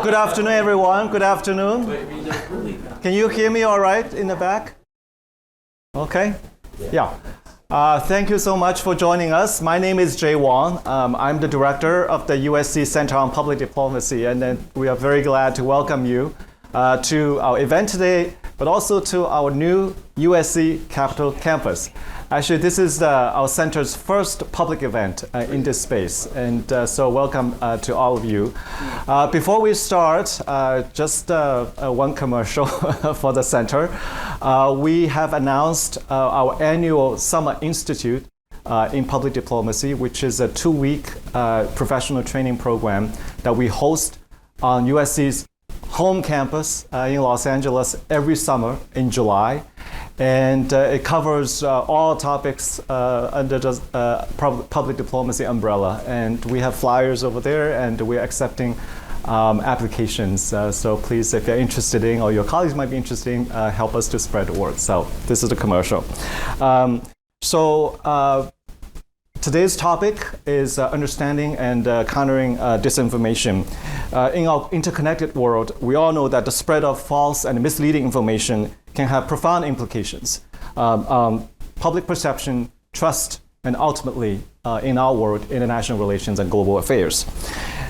Good afternoon, everyone. Good afternoon. Can you hear me all right in the back? Okay. Yeah. Thank you so much for joining us. My name is Jay Wong. I'm the director of the USC Center on Public Diplomacy, and then we are very glad to welcome you to our event today, but also to our new USC Capital Campus. Actually, this is our center's first public event in this space, and so welcome to all of you. Before we start, just one commercial for the center. We have announced our annual Summer Institute in Public Diplomacy, which is a 2-week professional training program that we host on USC's home campus in Los Angeles every summer in July. And it covers all topics under the public diplomacy umbrella. And we have flyers over there, and we're accepting applications. So please, if you're interested in, or your colleagues might be interested in, help us to spread the word. So this is the commercial. Today's topic is understanding and countering disinformation. In our interconnected world, we all know that the spread of false and misleading information can have profound implications on public perception, trust, and ultimately, in our world, international relations and global affairs.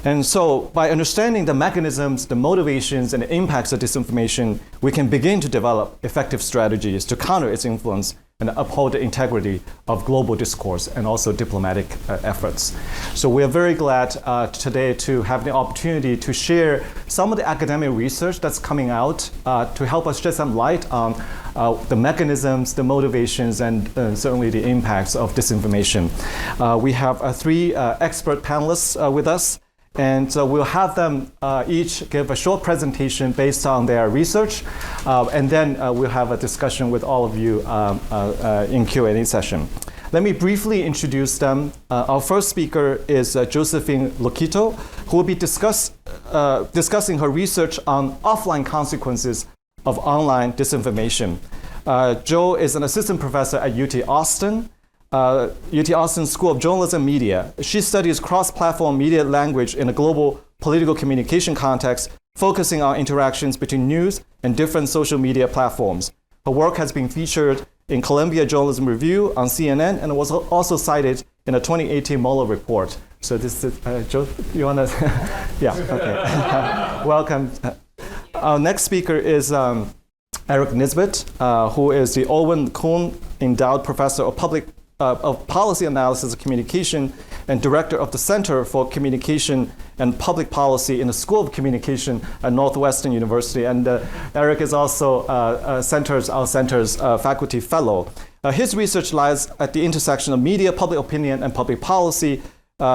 And so, by understanding the mechanisms, the motivations, and the impacts of disinformation, we can begin to develop effective strategies to counter its influence and uphold the integrity of global discourse and also diplomatic efforts. So we are very glad today to have the opportunity to share some of the academic research that's coming out to help us shed some light on the mechanisms, the motivations, and certainly the impacts of disinformation. We have 3 expert panelists with us. And we'll have them each give a short presentation based on their research, and then we'll have a discussion with all of you in Q&A session. Let me briefly introduce them. Our first speaker is Josephine Loquito, who will be discussing her research on offline consequences of online disinformation. Jo is an assistant professor at UT Austin. UT Austin School of Journalism and Media. She studies cross-platform media language in a global political communication context, focusing on interactions between news and different social media platforms. Her work has been featured in Columbia Journalism Review, on CNN, and was also cited in a 2018 Mueller report. So this is, Joe, you want to? Yeah, okay. Welcome. Our next speaker is Eric Nisbet, who is the Owen Kuhn Endowed Professor of Policy Analysis and Communication and Director of the Center for Communication and Public Policy in the School of Communication at Northwestern University. And Eric is also our center's faculty fellow. His research lies at the intersection of media, public opinion, and public policy.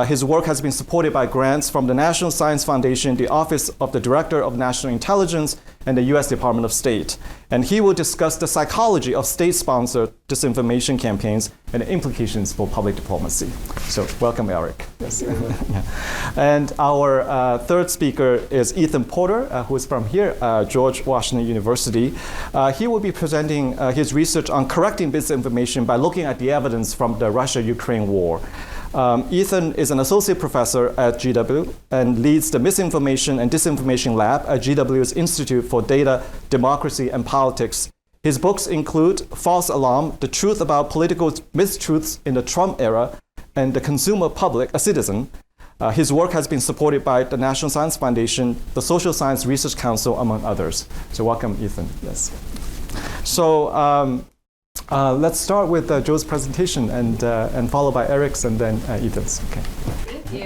His work has been supported by grants from the National Science Foundation, the Office of the Director of National Intelligence, and the U.S. Department of State. And he will discuss the psychology of state-sponsored disinformation campaigns and the implications for public diplomacy. So welcome, Eric. Yes. Yeah. And our third speaker is Ethan Porter, who is from here, George Washington University. He will be presenting his research on correcting disinformation by looking at the evidence from the Russia-Ukraine war. Ethan is an associate professor at GW and leads the Misinformation and Disinformation Lab at GW's Institute for Data, Democracy, and Politics. His books include False Alarm, The Truth About Political Mistruths in the Trump Era, and The Consumer Public, a Citizen. His work has been supported by the National Science Foundation, the Social Science Research Council, among others. So welcome, Ethan. Yes. So let's start with Joe's presentation and followed by Eric's and then Ethan's. Okay. Thank you.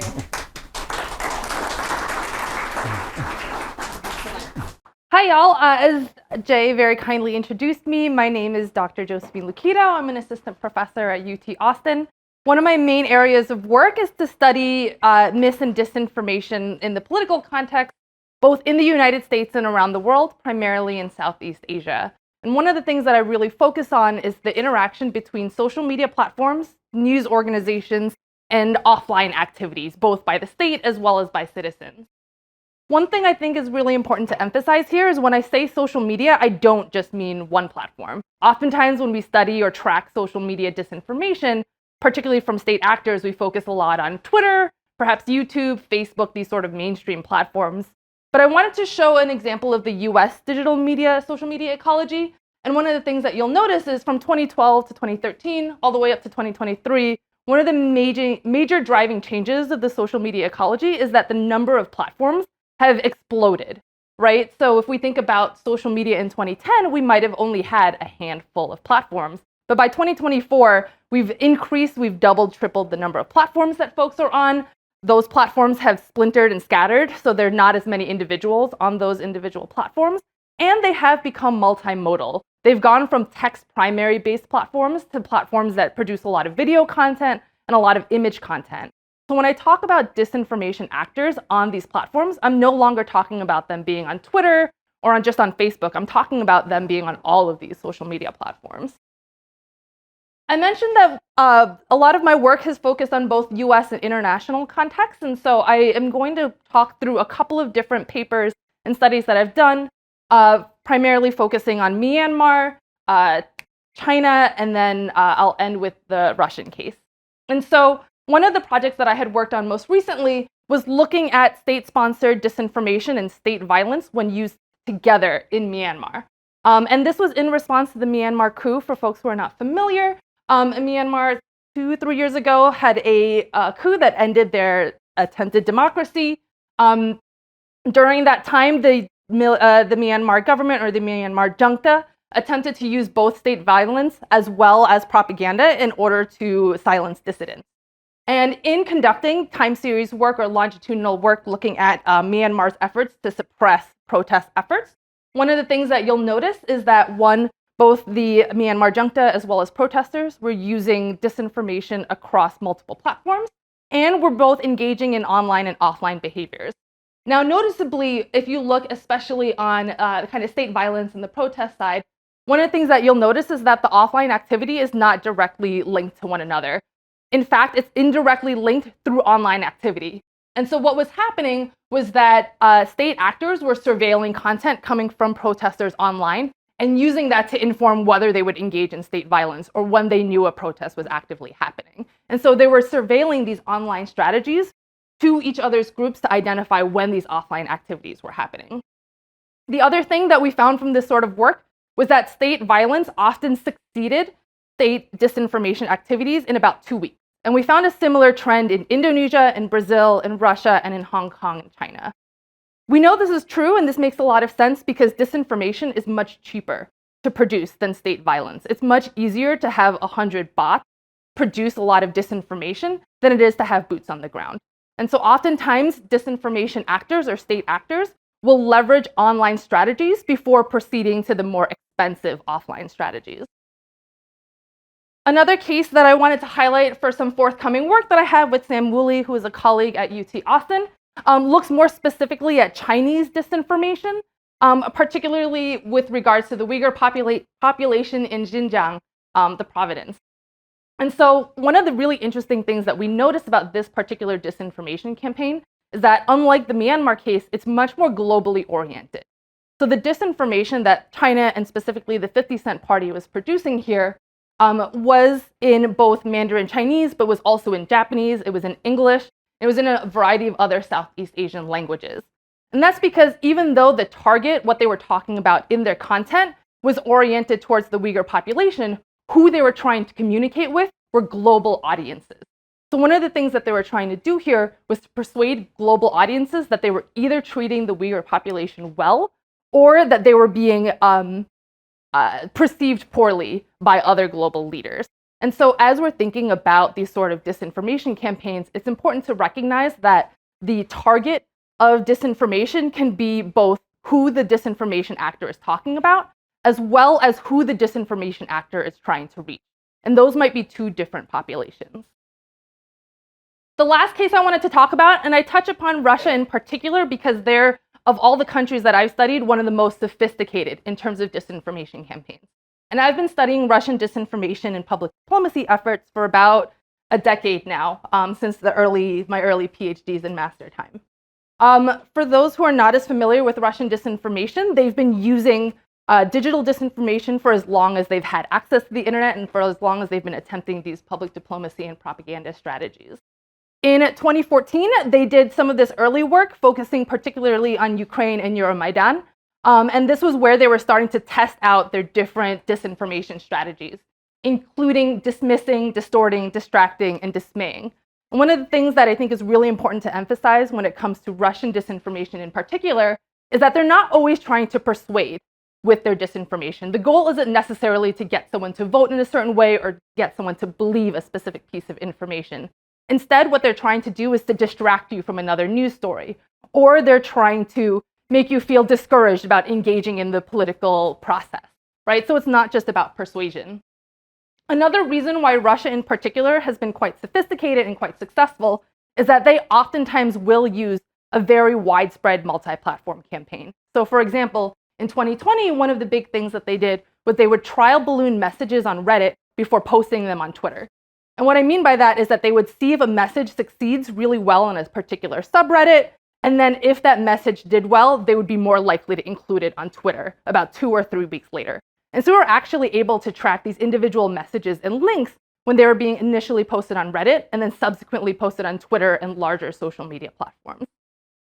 Hi, y'all. As Jay very kindly introduced me, my name is Dr. Josephine Lukito. I'm an assistant professor at UT Austin. One of my main areas of work is to study mis and disinformation in the political context, both in the United States and around the world, primarily in Southeast Asia. And one of the things that I really focus on is the interaction between social media platforms, news organizations, and offline activities, both by the state as well as by citizens. One thing I think is really important to emphasize here is when I say social media, I don't just mean one platform. Oftentimes when we study or track social media disinformation, particularly from state actors, we focus a lot on Twitter, perhaps YouTube, Facebook, these sort of mainstream platforms. But I wanted to show an example of the US digital media, social media ecology. And one of the things that you'll notice is from 2012 to 2013, all the way up to 2023, one of the major driving changes of the social media ecology is that the number of platforms have exploded, right? So if we think about social media in 2010, we might have only had a handful of platforms. But by 2024, we've doubled, tripled the number of platforms that folks are on. Those platforms have splintered and scattered, so there are not as many individuals on those individual platforms. And they have become multimodal. They've gone from text primary-based platforms to platforms that produce a lot of video content and a lot of image content. So when I talk about disinformation actors on these platforms, I'm no longer talking about them being on Twitter or just on Facebook. I'm talking about them being on all of these social media platforms. I mentioned that a lot of my work has focused on both US and international contexts, and so I am going to talk through a couple of different papers and studies that I've done, primarily focusing on Myanmar, China, and then I'll end with the Russian case. And so one of the projects that I had worked on most recently was looking at state-sponsored disinformation and state violence when used together in Myanmar. And this was in response to the Myanmar coup. For folks who are not familiar, Myanmar 2-3 years ago had a coup that ended their attempted democracy. During that time, the Myanmar government, or the Myanmar junta, attempted to use both state violence as well as propaganda in order to silence dissidents. And in conducting time series work or longitudinal work looking at Myanmar's efforts to suppress protest efforts, one of the things that you'll notice is that both the Myanmar junta as well as protesters were using disinformation across multiple platforms, and were both engaging in online and offline behaviors. Now, noticeably, if you look especially on the kind of state violence and the protest side, one of the things that you'll notice is that the offline activity is not directly linked to one another. In fact, it's indirectly linked through online activity. And so what was happening was that state actors were surveilling content coming from protesters online and using that to inform whether they would engage in state violence or when they knew a protest was actively happening. And so they were surveilling these online strategies to each other's groups to identify when these offline activities were happening. The other thing that we found from this sort of work was that state violence often succeeded state disinformation activities in about 2 weeks. And we found a similar trend in Indonesia, in Brazil, in Russia, and in Hong Kong and China. We know this is true, and this makes a lot of sense because disinformation is much cheaper to produce than state violence. It's much easier to have 100 bots produce a lot of disinformation than it is to have boots on the ground. And so oftentimes, disinformation actors or state actors will leverage online strategies before proceeding to the more expensive offline strategies. Another case that I wanted to highlight for some forthcoming work that I have with Sam Woolley, who is a colleague at UT Austin, looks more specifically at Chinese disinformation, particularly with regards to the Uyghur population in Xinjiang, the province. And so one of the really interesting things that we noticed about this particular disinformation campaign is that, unlike the Myanmar case, it's much more globally oriented. So the disinformation that China, and specifically the 50 Cent Party, was producing here was in both Mandarin Chinese, but was also in Japanese, it was in English, it was in a variety of other Southeast Asian languages. And that's because even though the target, what they were talking about in their content, was oriented towards the Uyghur population, who they were trying to communicate with were global audiences. So one of the things that they were trying to do here was to persuade global audiences that they were either treating the Uyghur population well, or that they were being perceived poorly by other global leaders. And so as we're thinking about these sort of disinformation campaigns, it's important to recognize that the target of disinformation can be both who the disinformation actor is talking about, as well as who the disinformation actor is trying to reach. And those might be two different populations. The last case I wanted to talk about, and I touch upon Russia in particular because they're, of all the countries that I've studied, one of the most sophisticated in terms of disinformation campaigns. And I've been studying Russian disinformation and public diplomacy efforts for about a decade now, since my early PhDs and master time. For those who are not as familiar with Russian disinformation, they've been using digital disinformation for as long as they've had access to the internet and for as long as they've been attempting these public diplomacy and propaganda strategies. In 2014, they did some of this early work, focusing particularly on Ukraine and Euromaidan. And this was where they were starting to test out their different disinformation strategies, including dismissing, distorting, distracting, and dismaying. And one of the things that I think is really important to emphasize when it comes to Russian disinformation in particular is that they're not always trying to persuade with their disinformation. The goal isn't necessarily to get someone to vote in a certain way or get someone to believe a specific piece of information. Instead, what they're trying to do is to distract you from another news story, or they're trying to make you feel discouraged about engaging in the political process, right? So it's not just about persuasion. Another reason why Russia in particular has been quite sophisticated and quite successful is that they oftentimes will use a very widespread multi-platform campaign. So for example, in 2020, one of the big things that they did was they would trial balloon messages on Reddit before posting them on Twitter. And what I mean by that is that they would see if a message succeeds really well on a particular subreddit, and then if that message did well, they would be more likely to include it on Twitter about 2 or 3 weeks later. And so we were actually able to track these individual messages and links when they were being initially posted on Reddit and then subsequently posted on Twitter and larger social media platforms.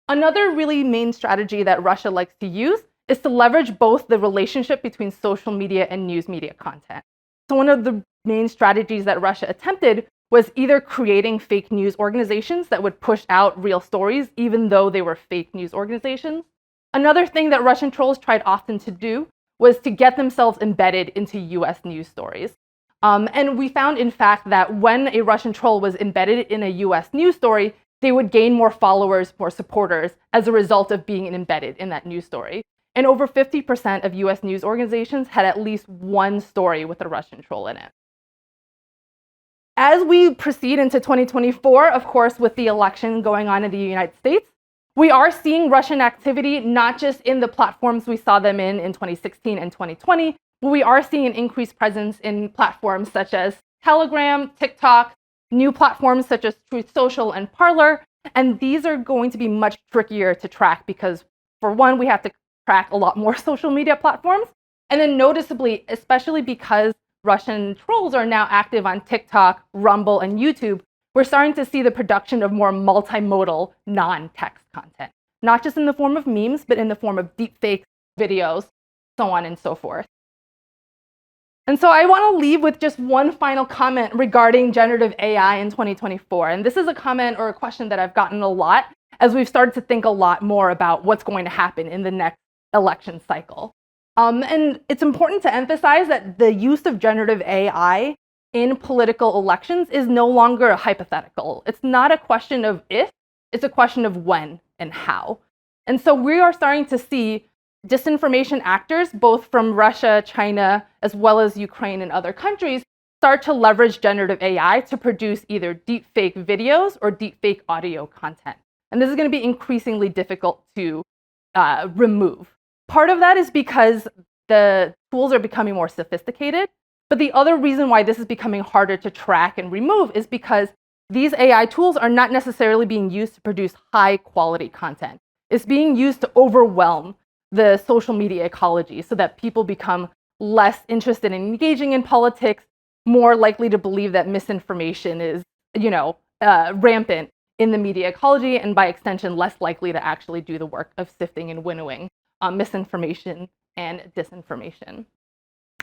Another really main strategy that Russia likes to use is to leverage both the relationship between social media and news media content. So one of the main strategies that Russia attempted was either creating fake news organizations that would push out real stories, even though they were fake news organizations. Another thing that Russian trolls tried often to do was to get themselves embedded into US news stories. And we found, in fact, that when a Russian troll was embedded in a US news story, they would gain more followers, more supporters, as a result of being embedded in that news story. And over 50% of US news organizations had at least one story with a Russian troll in it. As we proceed into 2024, of course, with the election going on in the United States, we are seeing Russian activity not just in the platforms we saw them in 2016 and 2020, but we are seeing an increased presence in platforms such as Telegram, TikTok, new platforms such as Truth Social and Parler. And these are going to be much trickier to track because, for one, we have to track a lot more social media platforms. And then noticeably, especially because Russian trolls are now active on TikTok, Rumble, and YouTube, we're starting to see the production of more multimodal, non-text content, not just in the form of memes, but in the form of deepfake videos, so on and so forth. And so I want to leave with just one final comment regarding generative AI in 2024. And this is a comment or a question that I've gotten a lot as we've started to think a lot more about what's going to happen in the next election cycle. And it's important to emphasize that the use of generative AI in political elections is no longer a hypothetical. It's not a question of if, it's a question of when and how. And so we are starting to see disinformation actors, both from Russia, China, as well as Ukraine and other countries, start to leverage generative AI to produce either deepfake videos or deepfake audio content. And this is going to be increasingly difficult to remove. Part of that is because the tools are becoming more sophisticated. But the other reason why this is becoming harder to track and remove is because these AI tools are not necessarily being used to produce high quality content. It's being used to overwhelm the social media ecology so that people become less interested in engaging in politics, more likely to believe that misinformation is, rampant in the media ecology, and by extension, less likely to actually do the work of sifting and winnowing misinformation and disinformation.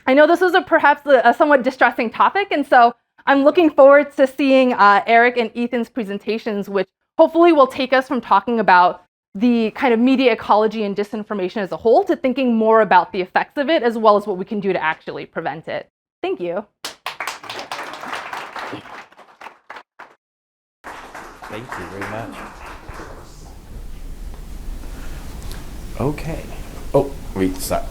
I know this was perhaps a somewhat distressing topic, and so I'm looking forward to seeing Eric and Ethan's presentations, which hopefully will take us from talking about the kind of media ecology and disinformation as a whole to thinking more about the effects of it, as well as what we can do to actually prevent it. Thank you. Thank you very much. Okay. Restart.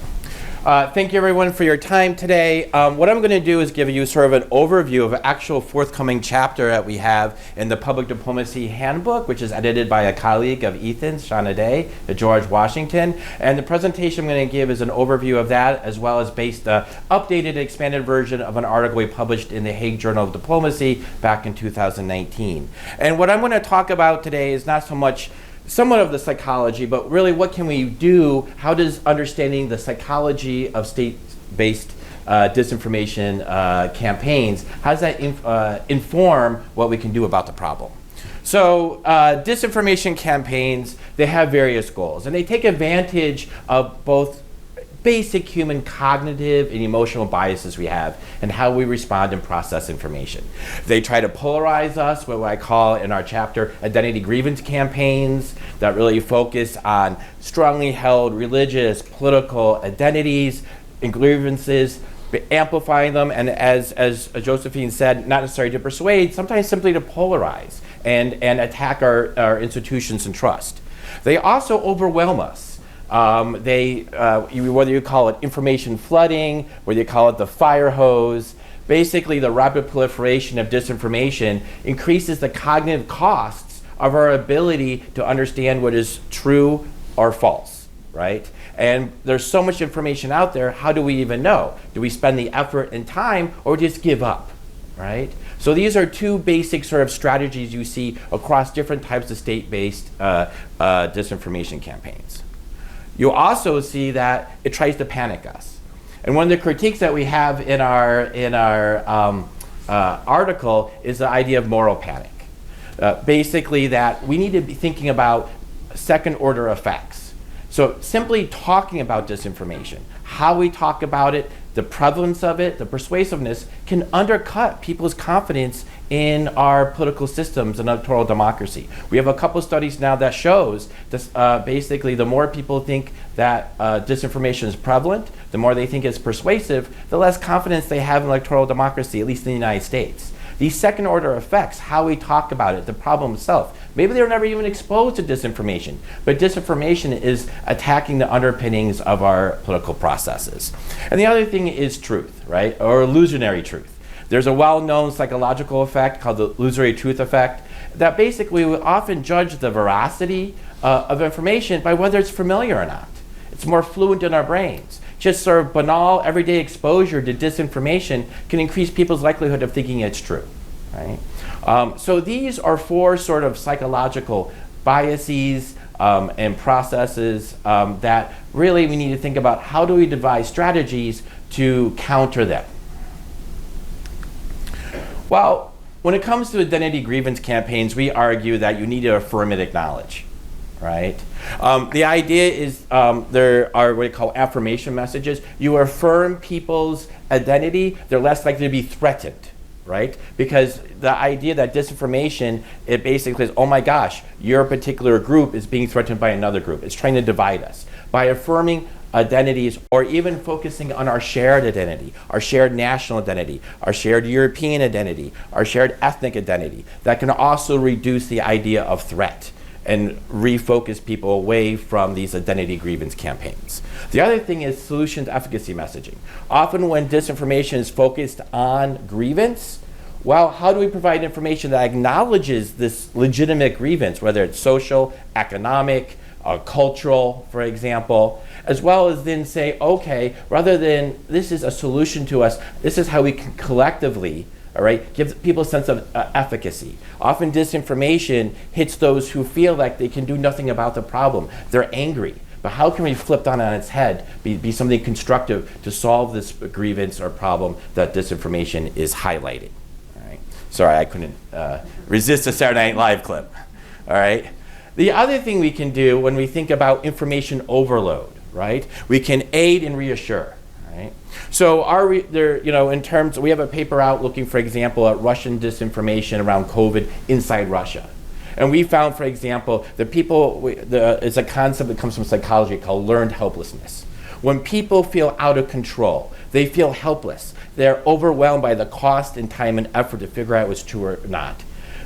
Thank you everyone for your time today. What I'm going to do is give you sort of an overview of an actual forthcoming chapter that we have in the Public Diplomacy Handbook, which is edited by a colleague of Ethan's, Shauna Day, at George Washington. And the presentation I'm going to give is an overview of that, as well as based updated and expanded version of an article we published in the Hague Journal of Diplomacy back in 2019. And what I'm going to talk about today is not so much somewhat of the psychology, but really what can we do? How does understanding the psychology of state-based disinformation campaigns, how does that inform what we can do about the problem? So disinformation campaigns, they have various goals, and they take advantage of both basic human cognitive and emotional biases we have and how we respond and process information. They try to polarize us, what I call in our chapter identity grievance campaigns that really focus on strongly held religious, political identities and grievances, amplifying them, and as Josephine said, not necessarily to persuade, sometimes simply to polarize and attack our institutions and trust. They also overwhelm us. Whether you call it information flooding, whether you call it the fire hose, basically the rapid proliferation of disinformation increases the cognitive costs of our ability to understand what is true or false, right? And there's so much information out there, how do we even know? Do we spend the effort and time or just give up, right? So these are two basic sort of strategies you see across different types of state-based disinformation campaigns. You also see that it tries to panic us. And one of the critiques that we have in our article is the idea of moral panic. Basically that we need to be thinking about second order effects. So simply talking about disinformation, how we talk about it, the prevalence of it, the persuasiveness can undercut people's confidence in our political systems and electoral democracy. We have a couple studies now that shows this, basically the more people think that disinformation is prevalent, the more they think it's persuasive, the less confidence they have in electoral democracy, at least in the United States. These second order effects, how we talk about it, the problem itself, maybe they were never even exposed to disinformation, but disinformation is attacking the underpinnings of our political processes. And the other thing is truth, right, or illusionary truth. There's a well-known psychological effect called the illusory truth effect that basically we often judge the veracity of information by whether it's familiar or not. It's more fluent in our brains. Just sort of banal, everyday exposure to disinformation can increase people's likelihood of thinking it's true, right? So these are four sort of psychological biases and processes that really we need to think about how do we devise strategies to counter them. Well, when it comes to identity grievance campaigns, we argue that you need to affirm and acknowledge, right? The idea is there are what we call affirmation messages. You affirm people's identity, they're less likely to be threatened, right? Because the idea that disinformation, it basically is, oh my gosh, your particular group is being threatened by another group. It's trying to divide us. By affirming identities, or even focusing on our shared identity, our shared national identity, our shared European identity, our shared ethnic identity, that can also reduce the idea of threat and refocus people away from these identity grievance campaigns. The other thing is solution to efficacy messaging. Often when disinformation is focused on grievance, well, how do we provide information that acknowledges this legitimate grievance, whether it's social, economic, cultural, for example, as well as then say, okay, rather than this is a solution to us, this is how we can collectively, all right, give people a sense of efficacy. Often disinformation hits those who feel like they can do nothing about the problem. They're angry. But how can we flip that on its head, be something constructive to solve this grievance or problem that disinformation is highlighting? All right. Sorry, I couldn't resist a Saturday Night Live clip. All right. The other thing we can do when we think about information overload, right? We can aid and reassure, right? So in terms, we have a paper out looking, for example, at Russian disinformation around COVID inside Russia. And we found, for example, that it's a concept that comes from psychology called learned helplessness. When people feel out of control, they feel helpless. They're overwhelmed by the cost and time and effort to figure out what's true or not.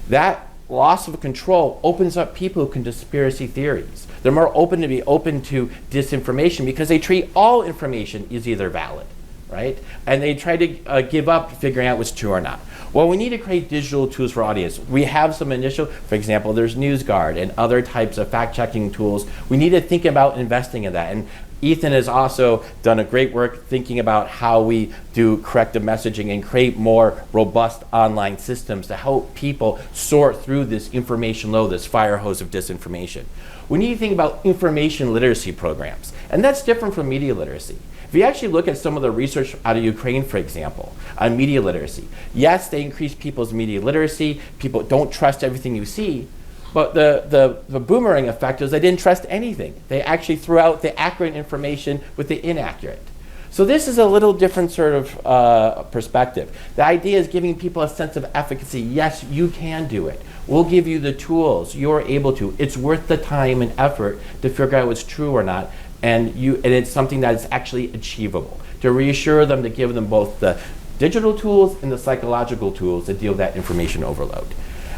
That loss of control opens up people who can conspiracy theories. They're more open to disinformation because they treat all information as either valid, right? And they try to give up figuring out what's true or not. Well, we need to create digital tools for audience. We have some initial, for example, there's NewsGuard and other types of fact-checking tools. We need to think about investing in that. And Ethan has also done a great work thinking about how we do corrective messaging and create more robust online systems to help people sort through this information load, this fire hose of disinformation. We need to think about information literacy programs, and that's different from media literacy. If you actually look at some of the research out of Ukraine, for example, on media literacy, yes, they increase people's media literacy. People don't trust everything you see. But the boomerang effect is they didn't trust anything. They actually threw out the accurate information with the inaccurate. So this is a little different sort of perspective. The idea is giving people a sense of efficacy. Yes, you can do it. We'll give you the tools. You're able to. It's worth the time and effort to figure out what's true or not. And it's something that is actually achievable. To reassure them, to give them both the digital tools and the psychological tools to deal with that information overload.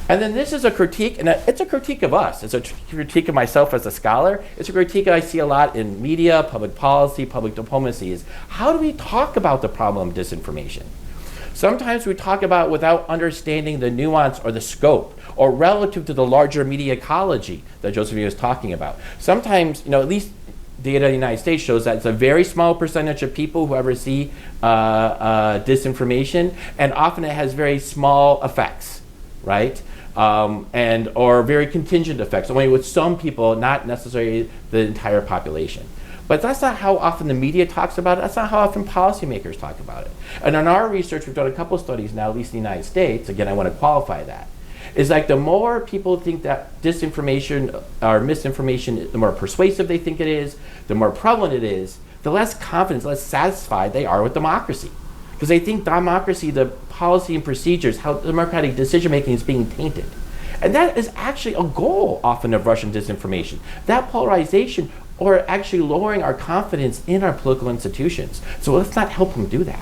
And then this is a critique, and it's a critique of us. It's a critique of myself as a scholar. It's a critique I see a lot in media, public policy, public diplomacy, is how do we talk about the problem of disinformation? Sometimes we talk about it without understanding the nuance or the scope, or relative to the larger media ecology that Josephine was talking about. Sometimes, at least data in the United States shows that it's a very small percentage of people who ever see disinformation, and often it has very small effects, right? Or very contingent effects, only with some people, not necessarily the entire population. But that's not how often the media talks about it. That's not how often policymakers talk about it. And in our research, we've done a couple studies now, at least in the United States, again, I want to qualify that, is like the more people think that disinformation or misinformation, the more persuasive they think it is, the more prevalent it is, the less confident, less satisfied they are with democracy. Because they think democracy, the policy and procedures, how democratic decision-making is being tainted. And that is actually a goal often of Russian disinformation. That polarization, or actually lowering our confidence in our political institutions. So let's not help them do that.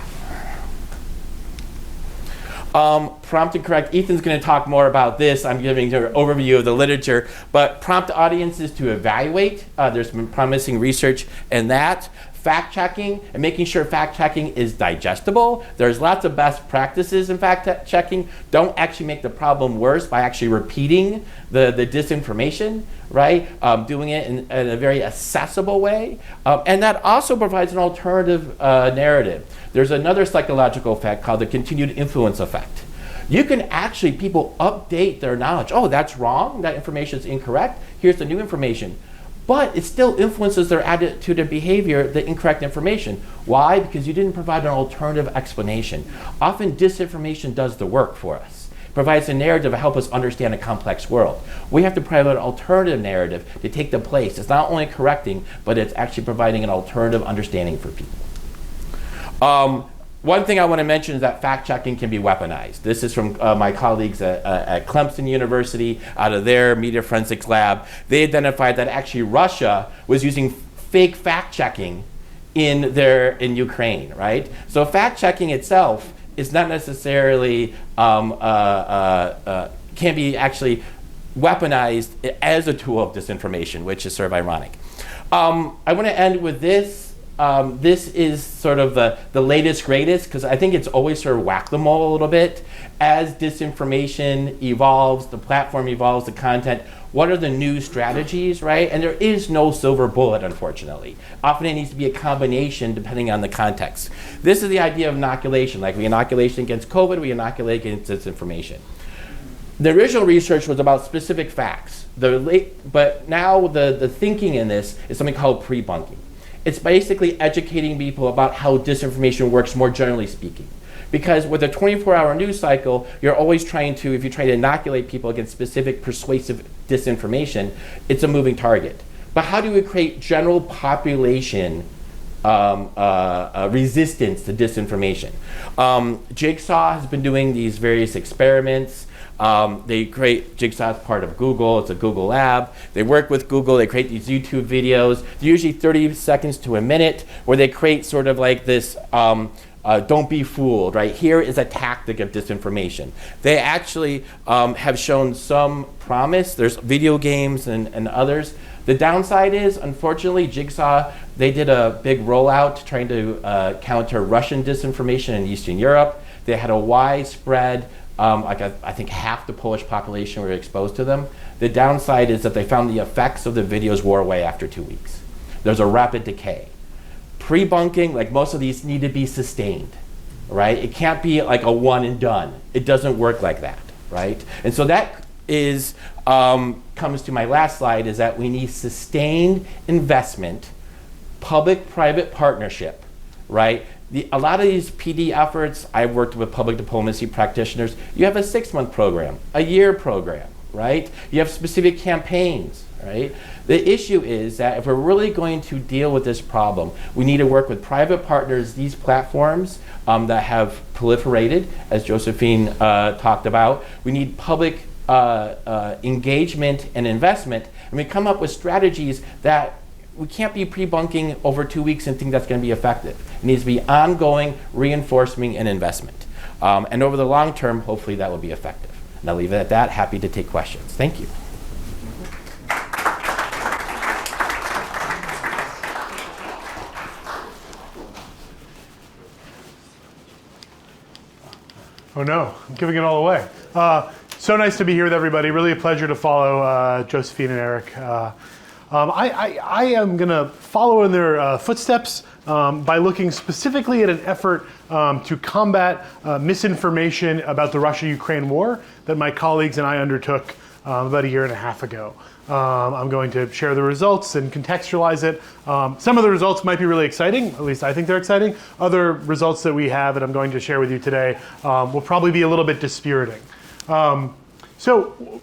Prompt and correct. Ethan's going to talk more about this. I'm giving an overview of the literature. But prompt audiences to evaluate. There's been promising research in that. Fact-checking and making sure fact-checking is digestible. There's lots of best practices in fact-checking. Don't actually make the problem worse by actually repeating the disinformation, right? Doing it in a very accessible way. And that also provides an alternative narrative. There's another psychological effect called the continued influence effect. You can actually, people update their knowledge. Oh, that's wrong. That information is incorrect. Here's the new information. But it still influences their attitude and behavior, the incorrect information. Why? Because you didn't provide an alternative explanation. Often disinformation does the work for us. It provides a narrative to help us understand a complex world. We have to provide an alternative narrative to take the place. It's not only correcting, but it's actually providing an alternative understanding for people. One thing I want to mention is that fact-checking can be weaponized. This is from my colleagues at Clemson University, out of their media forensics lab. They identified that actually Russia was using fake fact-checking in Ukraine, right? So fact-checking itself is not necessarily, can be actually weaponized as a tool of disinformation, which is sort of ironic. I want to end with this. This is sort of the latest, greatest, because I think it's always sort of whack-the-mole a little bit. As disinformation evolves, the platform evolves, the content, what are the new strategies, right? And there is no silver bullet, unfortunately. Often it needs to be a combination depending on the context. This is the idea of inoculation. Like we inoculate against COVID, we inoculate against disinformation. The original research was about specific facts. But now the thinking in this is something called pre-bunking. It's basically educating people about how disinformation works more generally speaking. Because with a 24-hour news cycle, you're always trying to, if you try to inoculate people against specific persuasive disinformation, it's a moving target. But how do we create general population resistance to disinformation? Jigsaw has been doing these various experiments. They create Jigsaw as part of Google. It's a Google lab. They work with Google. They create these YouTube videos, usually 30 seconds to a minute, where they create sort of like this don't be fooled, right? Here is a tactic of disinformation. They actually have shown some promise. There's video games and others. The downside is, unfortunately, Jigsaw, they did a big rollout trying to counter Russian disinformation in Eastern Europe. They had a widespread, I think half the Polish population were exposed to them. The downside is that they found the effects of the videos wore away after 2 weeks. There's a rapid decay. Pre-bunking, like most of these, need to be sustained, right? It can't be like a one and done. It doesn't work like that, right? And so that is, comes to my last slide, is that we need sustained investment, public-private partnership, right? A lot of these PD efforts, I've worked with public diplomacy practitioners, you have a 6-month program, a year program, right? You have specific campaigns, right? The issue is that if we're really going to deal with this problem, we need to work with private partners, these platforms that have proliferated, as Josephine talked about. We need public engagement and investment, and we come up with strategies that we can't be pre-bunking over 2 weeks and think that's going to be effective. It needs to be ongoing reinforcement and investment. And over the long term, hopefully that will be effective. And I'll leave it at that. Happy to take questions. Thank you. Oh no, I'm giving it all away. So nice to be here with everybody. Really a pleasure to follow Josephine and Eric. I am going to follow in their footsteps by looking specifically at an effort to combat misinformation about the Russia-Ukraine war that my colleagues and I undertook about a year and a half ago. I'm going to share the results and contextualize it. Some of the results might be really exciting, at least I think they're exciting. Other results that we have that I'm going to share with you today will probably be a little bit dispiriting. So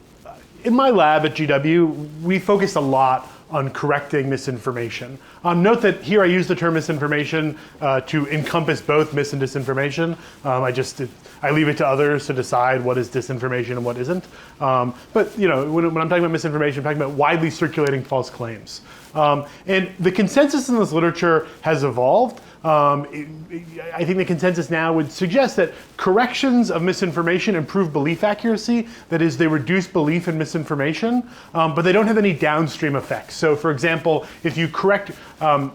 in my lab at GW, we focus a lot on correcting misinformation. Note that here I use the term misinformation to encompass both mis and disinformation. I leave it to others to decide what is disinformation and what isn't. But when I'm talking about misinformation, I'm talking about widely circulating false claims. And the consensus in this literature has evolved. I think the consensus now would suggest that corrections of misinformation improve belief accuracy. That is, they reduce belief in misinformation, but they don't have any downstream effects. So for example, if you correct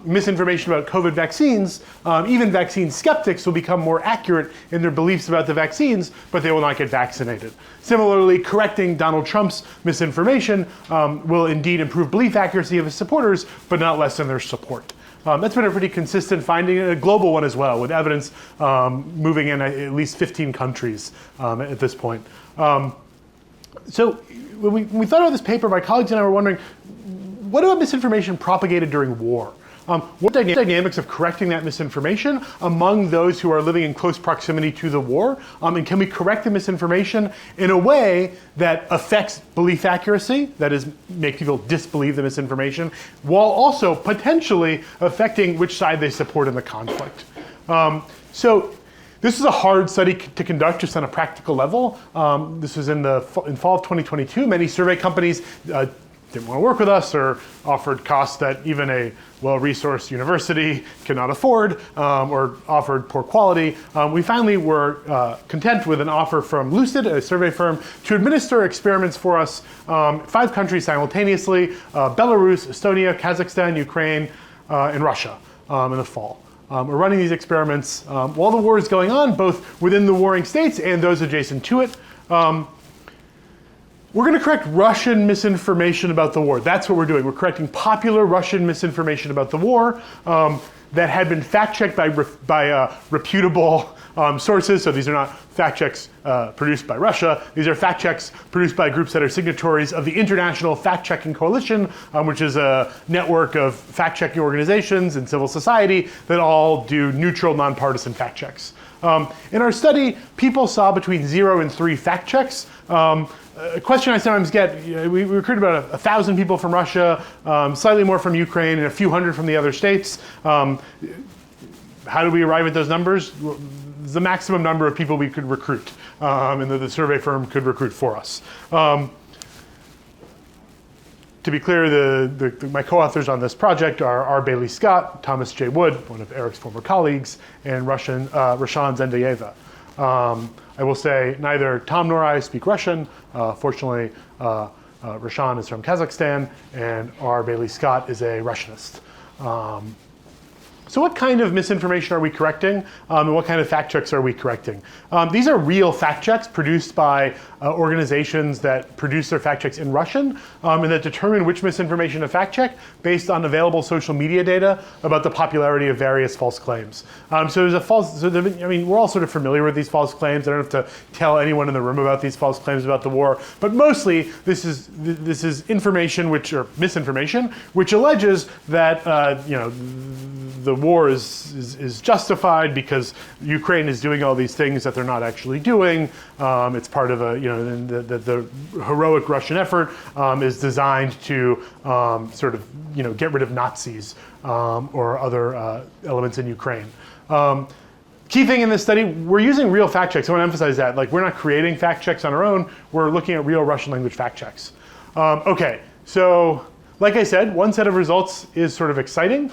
misinformation about COVID vaccines, even vaccine skeptics will become more accurate in their beliefs about the vaccines, but they will not get vaccinated. Similarly, correcting Donald Trump's misinformation will indeed improve belief accuracy of his supporters, but not lessen their support. That's been a pretty consistent finding, a global one as well, with evidence moving in at least 15 countries at this point. So when we thought about this paper, my colleagues and I were wondering, what about misinformation propagated during war? What are the dynamics of correcting that misinformation among those who are living in close proximity to the war? And can we correct the misinformation in a way that affects belief accuracy, that is, make people disbelieve the misinformation, while also potentially affecting which side they support in the conflict? So this is a hard study to conduct just on a practical level. This was in fall of 2022. Many survey companies didn't want to work with us or offered costs that even a well-resourced university cannot afford or offered poor quality. We finally were content with an offer from Lucid, a survey firm, to administer experiments for us, 5 countries simultaneously, Belarus, Estonia, Kazakhstan, Ukraine, and Russia in the fall. We're running these experiments while the war is going on, both within the warring states and those adjacent to it. We're going to correct Russian misinformation about the war. That's what we're doing. We're correcting popular Russian misinformation about the war that had been fact-checked by reputable sources. So these are not fact checks produced by Russia. These are fact checks produced by groups that are signatories of the International Fact-Checking Coalition, which is a network of fact-checking organizations and civil society that all do neutral, nonpartisan fact checks. In our study, people saw between 0 and 3 fact checks. A question I sometimes get, we recruited about 1,000 people from Russia, slightly more from Ukraine, and a few hundred from the other states. How did we arrive at those numbers? The maximum number of people we could recruit, and that the survey firm could recruit for us. To to be clear, my co-authors on this project are R. Bailey Scott, Thomas J. Wood, one of Eric's former colleagues, and Roshan Zendayeva. I will say neither Tom nor I speak Russian. Fortunately, Roshan is from Kazakhstan, and R. Bailey Scott is a Russianist. So what kind of misinformation are we correcting, and what kind of fact checks are we correcting? These are real fact checks produced by organizations that produce their fact checks in Russian, and that determine which misinformation to fact check based on available social media data about the popularity of various false claims. So we're all sort of familiar with these false claims. I don't have to tell anyone in the room about these false claims about the war, but mostly this is information or misinformation which alleges that the war is justified because Ukraine is doing all these things that they're not actually doing. It's part of the heroic Russian effort is designed to get rid of Nazis or other elements in Ukraine. Key thing in this study, we're using real fact checks. I want to emphasize that. Like, we're not creating fact checks on our own. We're looking at real Russian language fact checks. Okay, so like I said, one set of results is sort of exciting.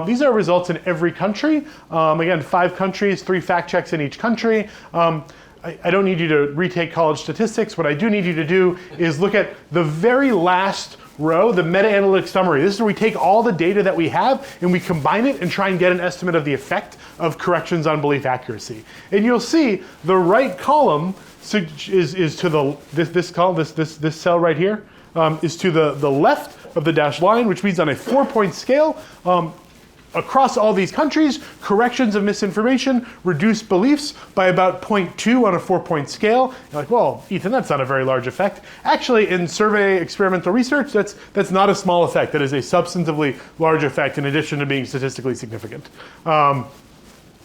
These are results in every country. Again, 5 countries, 3 fact checks in each country. I don't need you to retake college statistics. What I do need you to do is look at the very last row, the meta-analytic summary. This is where we take all the data that we have and we combine it and try and get an estimate of the effect of corrections on belief accuracy. And you'll see the right column is to this cell right here is to the left of the dashed line, which means on a 4-point scale, across all these countries, corrections of misinformation reduce beliefs by about 0.2 on a 4-point scale. You're like, well, Ethan, that's not a very large effect. Actually, in survey experimental research, that's not a small effect. That is a substantively large effect in addition to being statistically significant.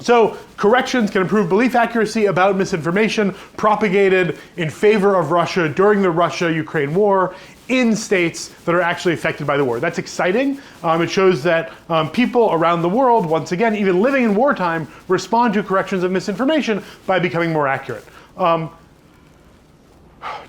So corrections can improve belief accuracy about misinformation propagated in favor of Russia during the Russia-Ukraine war in states that are actually affected by the war. That's exciting. It shows that people around the world, once again, even living in wartime, respond to corrections of misinformation by becoming more accurate.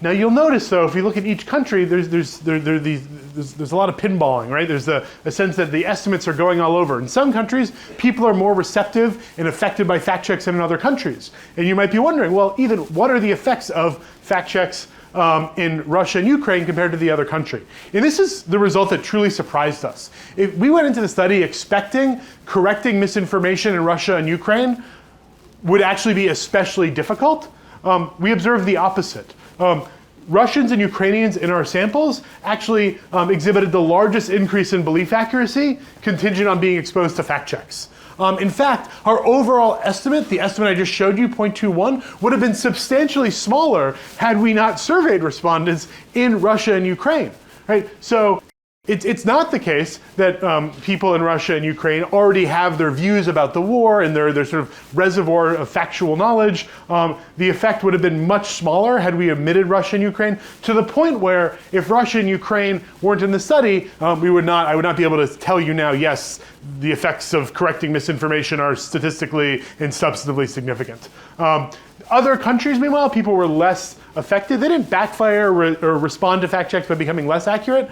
Now you'll notice, though, if you look at each country, there's a lot of pinballing, right? There's a sense that the estimates are going all over. In some countries, people are more receptive and affected by fact checks than in other countries. And you might be wondering, well, Ethan, what are the effects of fact checks in Russia and Ukraine compared to the other country? And this is the result that truly surprised us. If we went into the study expecting correcting misinformation in Russia and Ukraine would actually be especially difficult. We observed the opposite. Russians and Ukrainians in our samples actually exhibited the largest increase in belief accuracy contingent on being exposed to fact checks. In fact, our overall estimate, the estimate I just showed you, 0.21, would have been substantially smaller had we not surveyed respondents in Russia and Ukraine, right? So it's not the case that people in Russia and Ukraine already have their views about the war and their sort of reservoir of factual knowledge. The effect would have been much smaller had we omitted Russia and Ukraine, to the point where if Russia and Ukraine weren't in the study, I would not be able to tell you now, yes, the effects of correcting misinformation are statistically and substantively significant. Other countries, meanwhile, people were less affected. They didn't backfire or respond to fact checks by becoming less accurate.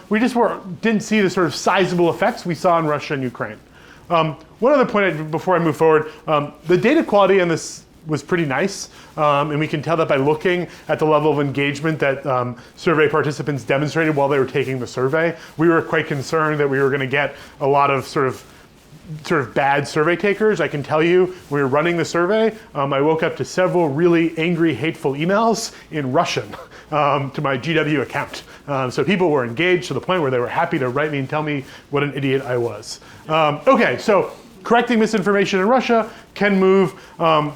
We just didn't see the sort of sizable effects we saw in Russia and Ukraine. One other point before I move forward, the data quality on this was pretty nice, and we can tell that by looking at the level of engagement that survey participants demonstrated while they were taking the survey. We were quite concerned that we were going to get a lot of sort of bad survey takers. I can tell you, when we were running the survey, I woke up to several really angry, hateful emails in Russian to my GW account. So people were engaged to the point where they were happy to write me and tell me what an idiot I was. Okay, so correcting misinformation in Russia can move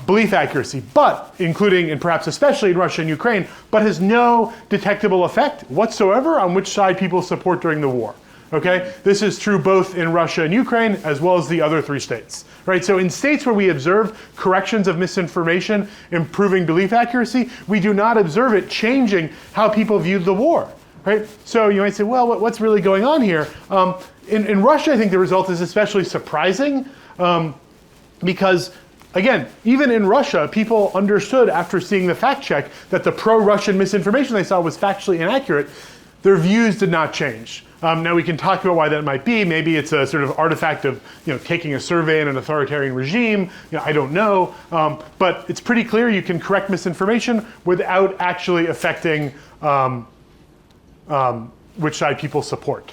belief accuracy, but including and perhaps especially in Russia and Ukraine, but has no detectable effect whatsoever on which side people support during the war. Okay, this is true both in Russia and Ukraine as well as the other 3 states, right? So in states where we observe corrections of misinformation improving belief accuracy, we do not observe it changing how people viewed the war, right? So you might say, well, what's really going on here? In Russia, I think the result is especially surprising because, again, even in Russia, people understood after seeing the fact check that the pro-Russian misinformation they saw was factually inaccurate. their views did not change. Now we can talk about why that might be. Maybe it's a sort of artifact of taking a survey in an authoritarian regime. I don't know. But it's pretty clear you can correct misinformation without actually affecting which side people support.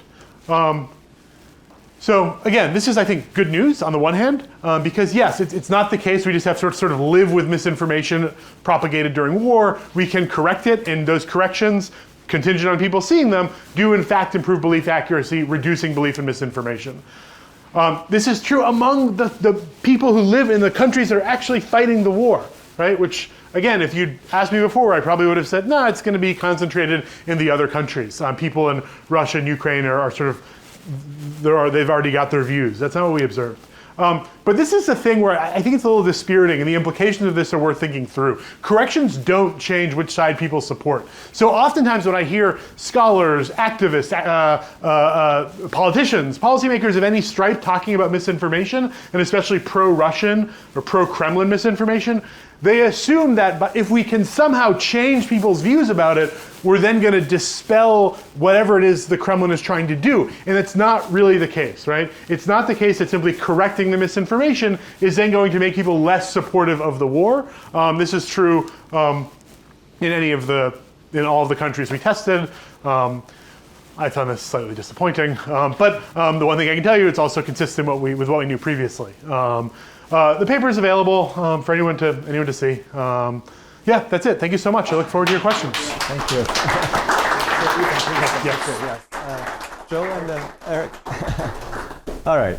So again, this is, I think, good news on the one hand, because yes, it's not the case we just have to sort of live with misinformation propagated during war. We can correct it, and those corrections, contingent on people seeing them, do in fact improve belief accuracy, reducing belief in misinformation. This is true among the people who live in the countries that are actually fighting the war, right? Which, again, if you'd asked me before, I probably would have said, no, it's going to be concentrated in the other countries. People in Russia and Ukraine are sort of, they've already got their views. That's not what we observed. But this is a thing where I think it's a little dispiriting, and the implications of this are worth thinking through. Corrections don't change which side people support. So oftentimes when I hear scholars, activists, politicians, policymakers of any stripe talking about misinformation, and especially pro-Russian or pro-Kremlin misinformation, they assume that if we can somehow change people's views about it, we're then going to dispel whatever it is the Kremlin is trying to do. And it's not really the case, right? It's not the case that simply correcting the misinformation is then going to make people less supportive of the war. This is true in all of the countries we tested. I found this slightly disappointing. But the one thing I can tell you, it's also consistent with what we knew previously. The paper is available for anyone to see. Yeah, that's it. Thank you so much. I look forward to your questions. Thank you. Yes. Joe and then Eric. All right.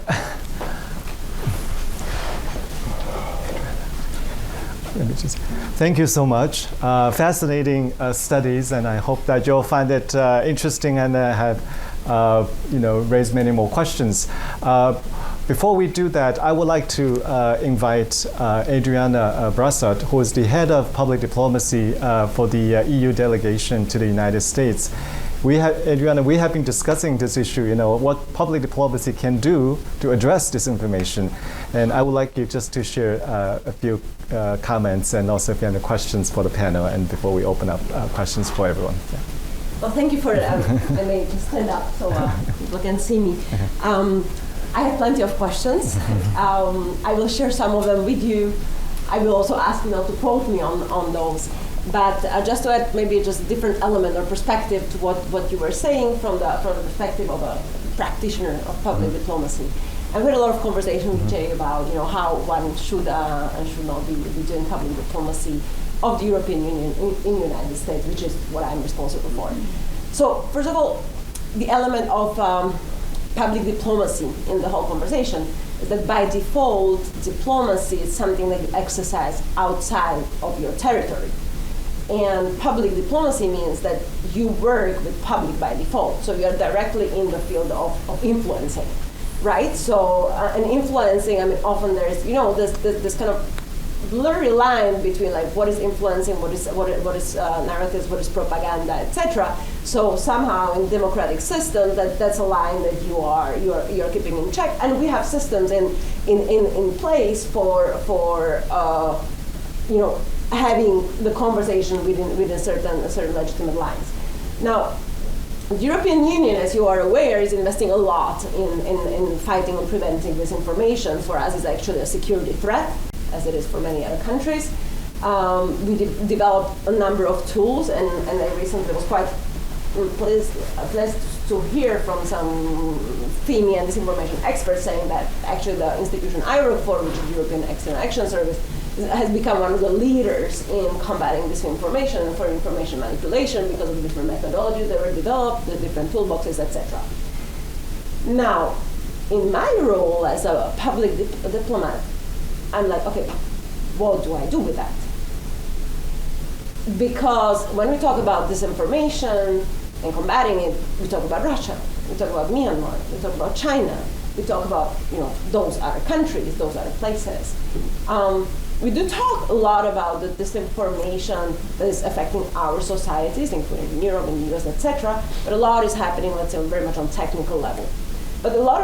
Thank you so much. Fascinating studies, and I hope that you'll find it interesting and have raised many more questions. Before we do that, I would like to invite Adriana Brassard, who is the head of public diplomacy for the EU delegation to the United States. Adriana, we have been discussing this issue, what public diplomacy can do to address disinformation. And I would like you just to share a few comments, and also if you have any questions for the panel, and before we open up questions for everyone. Yeah. Well, thank you for that. I may just stand up so people can see me. I have plenty of questions. I will share some of them with you. I will also ask you not to quote me on those. But just to add maybe just a different element or perspective to what you were saying from the perspective of a practitioner of public diplomacy. I've had a lot of conversation with Jay about how one should and should not be doing public diplomacy of the European Union in the United States, which is what I'm responsible for. So first of all, the element of public diplomacy in the whole conversation is that by default, diplomacy is something that you exercise outside of your territory. And public diplomacy means that you work with public by default. So you're directly in the field of influencing, right? So, and influencing, often there's, this kind of blurry line between what is influencing, what is narratives, what is propaganda, etc. So somehow in democratic systems, that's a line that you're keeping in check, and we have systems in place for having the conversation within certain legitimate lines. Now, the European Union, as you are aware, is investing a lot in fighting and preventing disinformation. For us, it's actually a security threat, as it is for many other countries. We developed a number of tools, and I recently was quite pleased to hear from some FEMI and disinformation experts saying that actually the institution I work for, which is the European External Action Service, has become one of the leaders in combating disinformation and for information manipulation because of the different methodologies that were developed, the different toolboxes, etc. Now, in my role as a public diplomat, I'm like, okay, what do I do with that? Because when we talk about disinformation and combating it, we talk about Russia, we talk about Myanmar, we talk about China, we talk about those other countries, those other places. We do talk a lot about the disinformation that is affecting our societies, including in Europe and the US, etc. But a lot is happening, let's say, very much on technical level. But a lot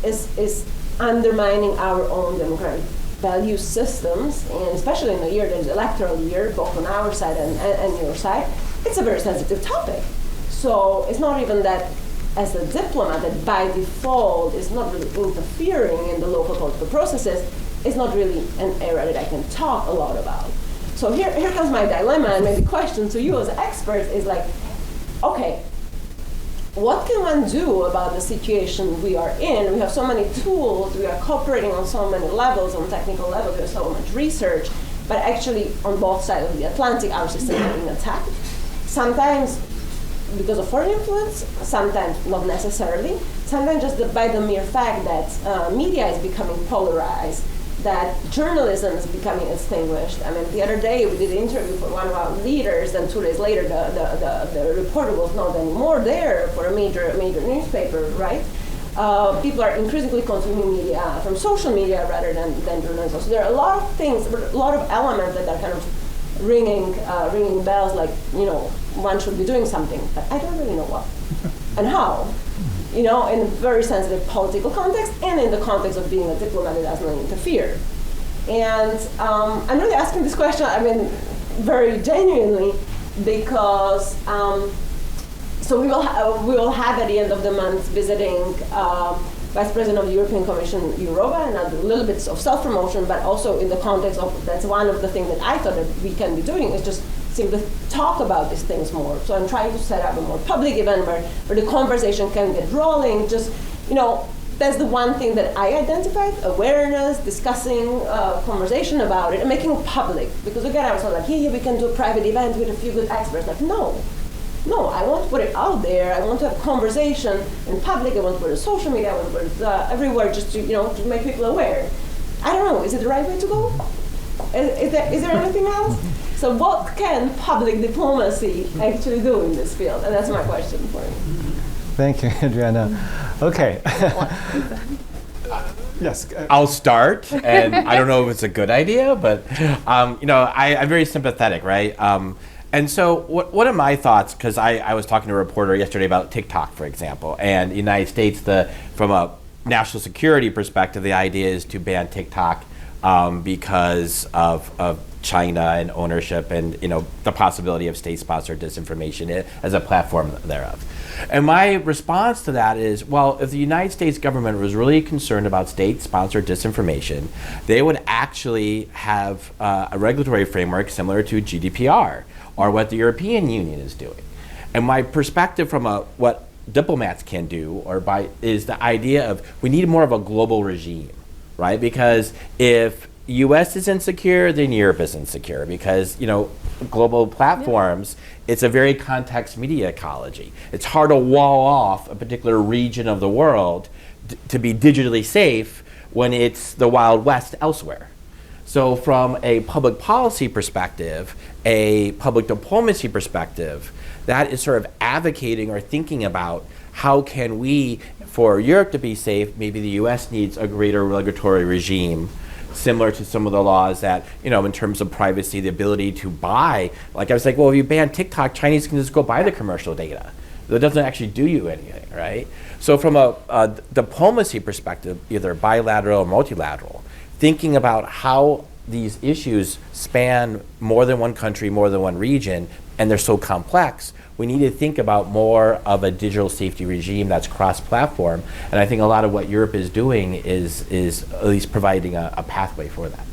is undermining our own democratic value systems, and especially in a year that is electoral year, both on our side and your side, it's a very sensitive topic. So it's not even that as a diplomat that by default is not really interfering in the local political processes, it's not really an area that I can talk a lot about. So here comes my dilemma, and maybe question to you as experts is like, okay, what can one do about the situation we are in? We have so many tools, we are cooperating on so many levels, on technical level, there's so much research, but actually on both sides of the Atlantic, our systems are being attacked. Sometimes because of foreign influence, sometimes not necessarily, sometimes just by the mere fact that media is becoming polarized, that journalism is becoming extinguished. I mean, the other day we did an interview for one of our leaders, and 2 days later the reporter was not anymore there for a major newspaper, right? People are increasingly consuming media from social media rather than journalism. So there are a lot of things, a lot of elements that are kind of ringing bells, like, one should be doing something, but I don't really know what and how. In a very sensitive political context and in the context of being a diplomat that doesn't interfere. And I'm really asking this question, very genuinely, because so we will have at the end of the month visiting Vice President of the European Commission, Jourova, and a little bit of self-promotion, but also in the context of, that's one of the things that I thought that we can be doing, is just simply talk about these things more. So I'm trying to set up a more public event where the conversation can get rolling. Just, that's the one thing that I identified, awareness, discussing, conversation about it, and making it public. Because again, I was not like, here we can do a private event with a few good experts. Like, no, I want to put it out there. I want to have a conversation in public. I want to put it on social media. I want to put it everywhere just to, to make people aware. I don't know, is it the right way to go? Is there anything else? So what can public diplomacy actually do in this field? And that's my question for you. Thank you, Adriana. Okay. Yes. I'll start, and I don't know if it's a good idea, but I'm very sympathetic, right? And so what are my thoughts, because I was talking to a reporter yesterday about TikTok, for example, and the United States, from a national security perspective, the idea is to ban TikTok because of China and ownership and the possibility of state-sponsored disinformation as a platform thereof. And my response to that is, well, if the United States government was really concerned about state-sponsored disinformation, they would actually have a regulatory framework similar to GDPR or what the European Union is doing. And my perspective from what diplomats can do is the idea of we need more of a global regime, right? Because if U.S. is insecure, then Europe is insecure, because global platforms, it's a very context media ecology. It's hard to wall off a particular region of the world to be digitally safe when it's the Wild West elsewhere. So from a public policy perspective, a public diplomacy perspective, that is sort of advocating or thinking about how can we, for Europe to be safe, maybe the U.S. needs a greater regulatory regime, similar to some of the laws that, in terms of privacy, the ability to buy. Like I was like, well, if you ban TikTok, Chinese can just go buy the commercial data. That doesn't actually do you anything, right? So from a diplomacy perspective, either bilateral or multilateral, thinking about how these issues span more than one country, more than one region, and they're so complex, we need to think about more of a digital safety regime that's cross-platform. And I think a lot of what Europe is doing is at least providing a pathway for that.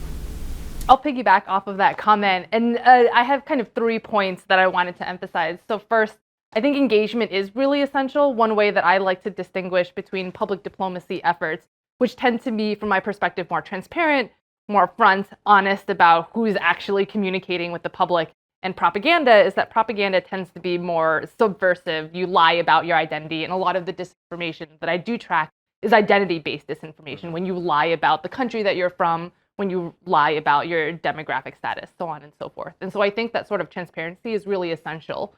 I'll piggyback off of that comment. And I have kind of 3 points that I wanted to emphasize. So first, I think engagement is really essential. One way that I like to distinguish between public diplomacy efforts, which tend to be, from my perspective, more transparent, more upfront, honest about who's actually communicating with the public, and propaganda, is that propaganda tends to be more subversive. You lie about your identity, and a lot of the disinformation that I do track is identity-based disinformation, when you lie about the country that you're from, when you lie about your demographic status, so on and so forth. And so I think that sort of transparency is really essential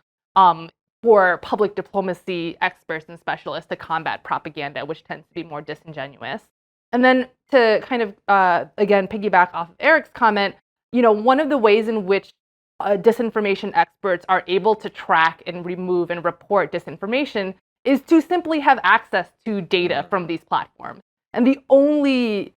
for public diplomacy experts and specialists to combat propaganda, which tends to be more disingenuous. And then to kind of, again, piggyback off of Eric's comment, one of the ways in which disinformation experts are able to track and remove and report disinformation is to simply have access to data from these platforms. And the only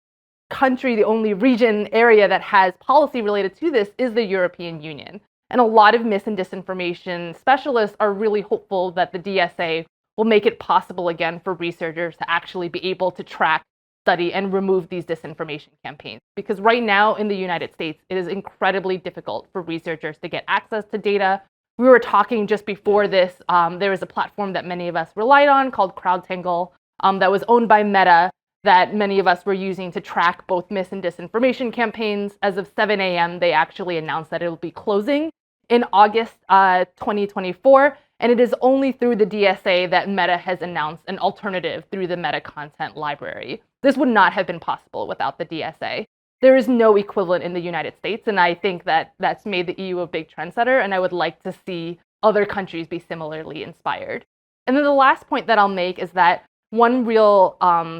country, the only region, area that has policy related to this is the European Union. And a lot of mis and disinformation specialists are really hopeful that the DSA will make it possible again for researchers to actually be able to track, study, and remove these disinformation campaigns. Because right now in the United States, it is incredibly difficult for researchers to get access to data. We were talking just before this, there was a platform that many of us relied on called CrowdTangle that was owned by Meta that many of us were using to track both mis and disinformation campaigns. As of 7 a.m., they actually announced that it will be closing in August 2024. And it is only through the DSA that Meta has announced an alternative through the Meta Content Library. This would not have been possible without the DSA. There is no equivalent in the United States, and I think that that's made the EU a big trendsetter, and I would like to see other countries be similarly inspired. And then the last point that I'll make is that one real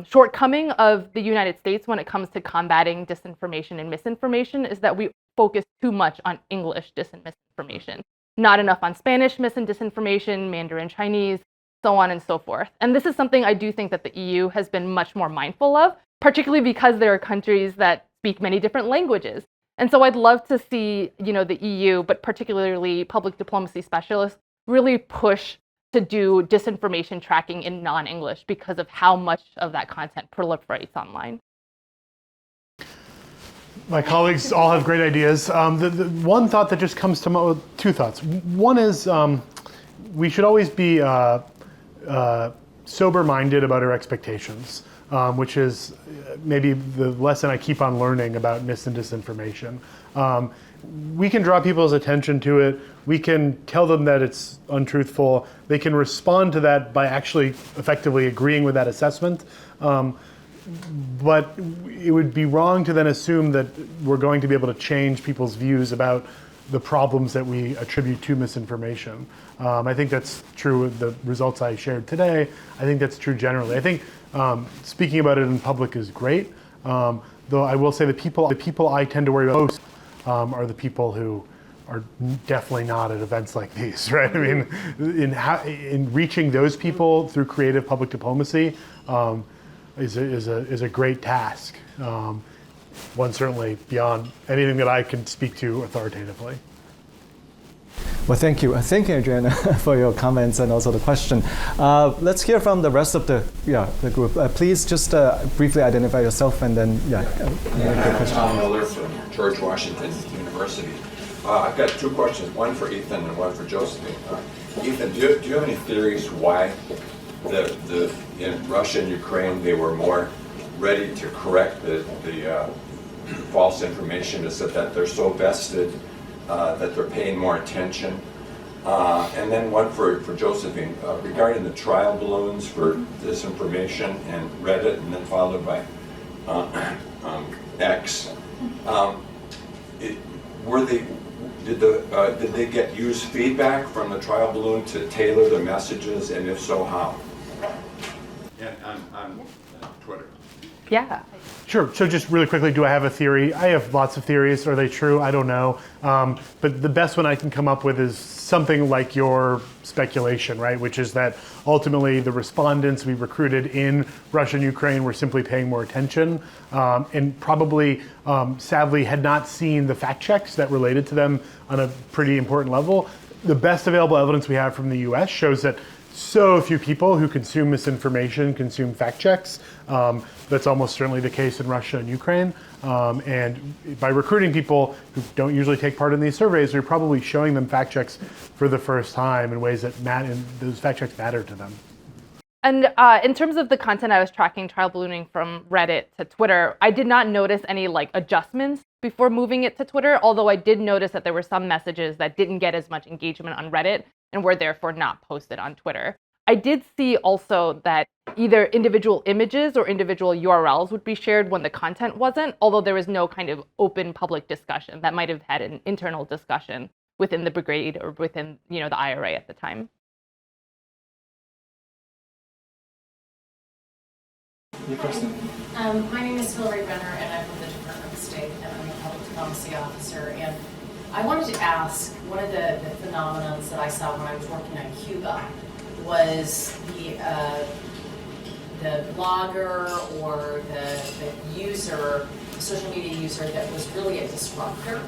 shortcoming of the United States when it comes to combating disinformation and misinformation is that we focus too much on English dis and misinformation, not enough on Spanish mis and disinformation, Mandarin Chinese, so on and so forth. And this is something I do think that the EU has been much more mindful of, particularly because there are countries that speak many different languages. And so I'd love to see, the EU, but particularly public diplomacy specialists, really push to do disinformation tracking in non-English because of how much of that content proliferates online. My colleagues all have great ideas. The one thought that just comes to mind, two thoughts. One is we should always be sober-minded about our expectations, which is maybe the lesson I keep on learning about mis and disinformation. We can draw people's attention to it. We can tell them that it's untruthful. They can respond to that by actually effectively agreeing with that assessment. But it would be wrong to then assume that we're going to be able to change people's views about the problems that we attribute to misinformation. I think that's true with the results I shared today. I think that's true generally. I think speaking about it in public is great, though I will say the people I tend to worry about most are the people who are definitely not at events like these, right? I mean, in reaching those people through creative public diplomacy is a great task. One certainly beyond anything that I can speak to authoritatively. Well, thank you. Thank you, Adriana, for your comments and also the question. Let's hear from the rest of the group. Please just briefly identify yourself and then, I'm Tom Miller from George Washington University. I've got two questions, one for Ethan and one for Josephine. Ethan, do you have any theories why in Russia and Ukraine they were more ready to correct the false information? Is that they're so vested that they're paying more attention? And then one for Josephine, regarding the trial balloons for disinformation and Reddit, and then followed by X. Did they get used feedback from the trial balloon to tailor their messages, and if so, how? And on Twitter. Yeah. Sure. So just really quickly, do I have a theory? I have lots of theories. Are they true? I don't know. But the best one I can come up with is something like your speculation, right? Which is that ultimately the respondents we recruited in Russia and Ukraine were simply paying more attention and probably, sadly, had not seen the fact checks that related to them on a pretty important level. The best available evidence we have from the US shows that so few people who consume misinformation consume fact checks. That's almost certainly the case in Russia and Ukraine. And by recruiting people who don't usually take part in these surveys, we're probably showing them fact checks for the first time in ways that those fact checks matter to them. And in terms of the content I was tracking, trial ballooning from Reddit to Twitter, I did not notice any adjustments before moving it to Twitter, although I did notice that there were some messages that didn't get as much engagement on Reddit and were therefore not posted on Twitter. I did see also that either individual images or individual URLs would be shared when the content wasn't, although there was no kind of open public discussion that might have had an internal discussion within the brigade or within the IRA at the time. My name is Hillary Renner, and I'm from the Department of State, and I'm a public diplomacy officer. And I wanted to ask, one of the phenomena that I saw when I was working on Cuba was the blogger or the user social media user that was really a disruptor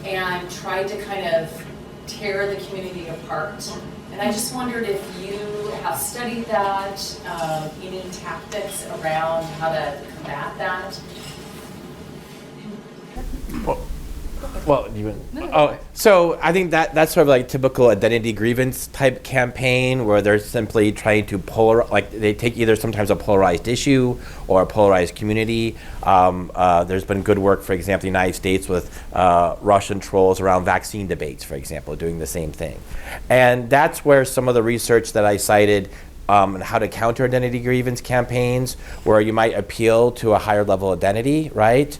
and tried to kind of tear the community apart. And I just wondered if you have studied that, any tactics around how to combat that? So I think that's sort of like typical identity grievance type campaign where they're simply trying to they take either sometimes a polarized issue or a polarized community. There's been good work, for example, in the United States with Russian trolls around vaccine debates, for example, doing the same thing. And that's where some of the research that I cited and how to counter identity grievance campaigns, where you might appeal to a higher level identity, right?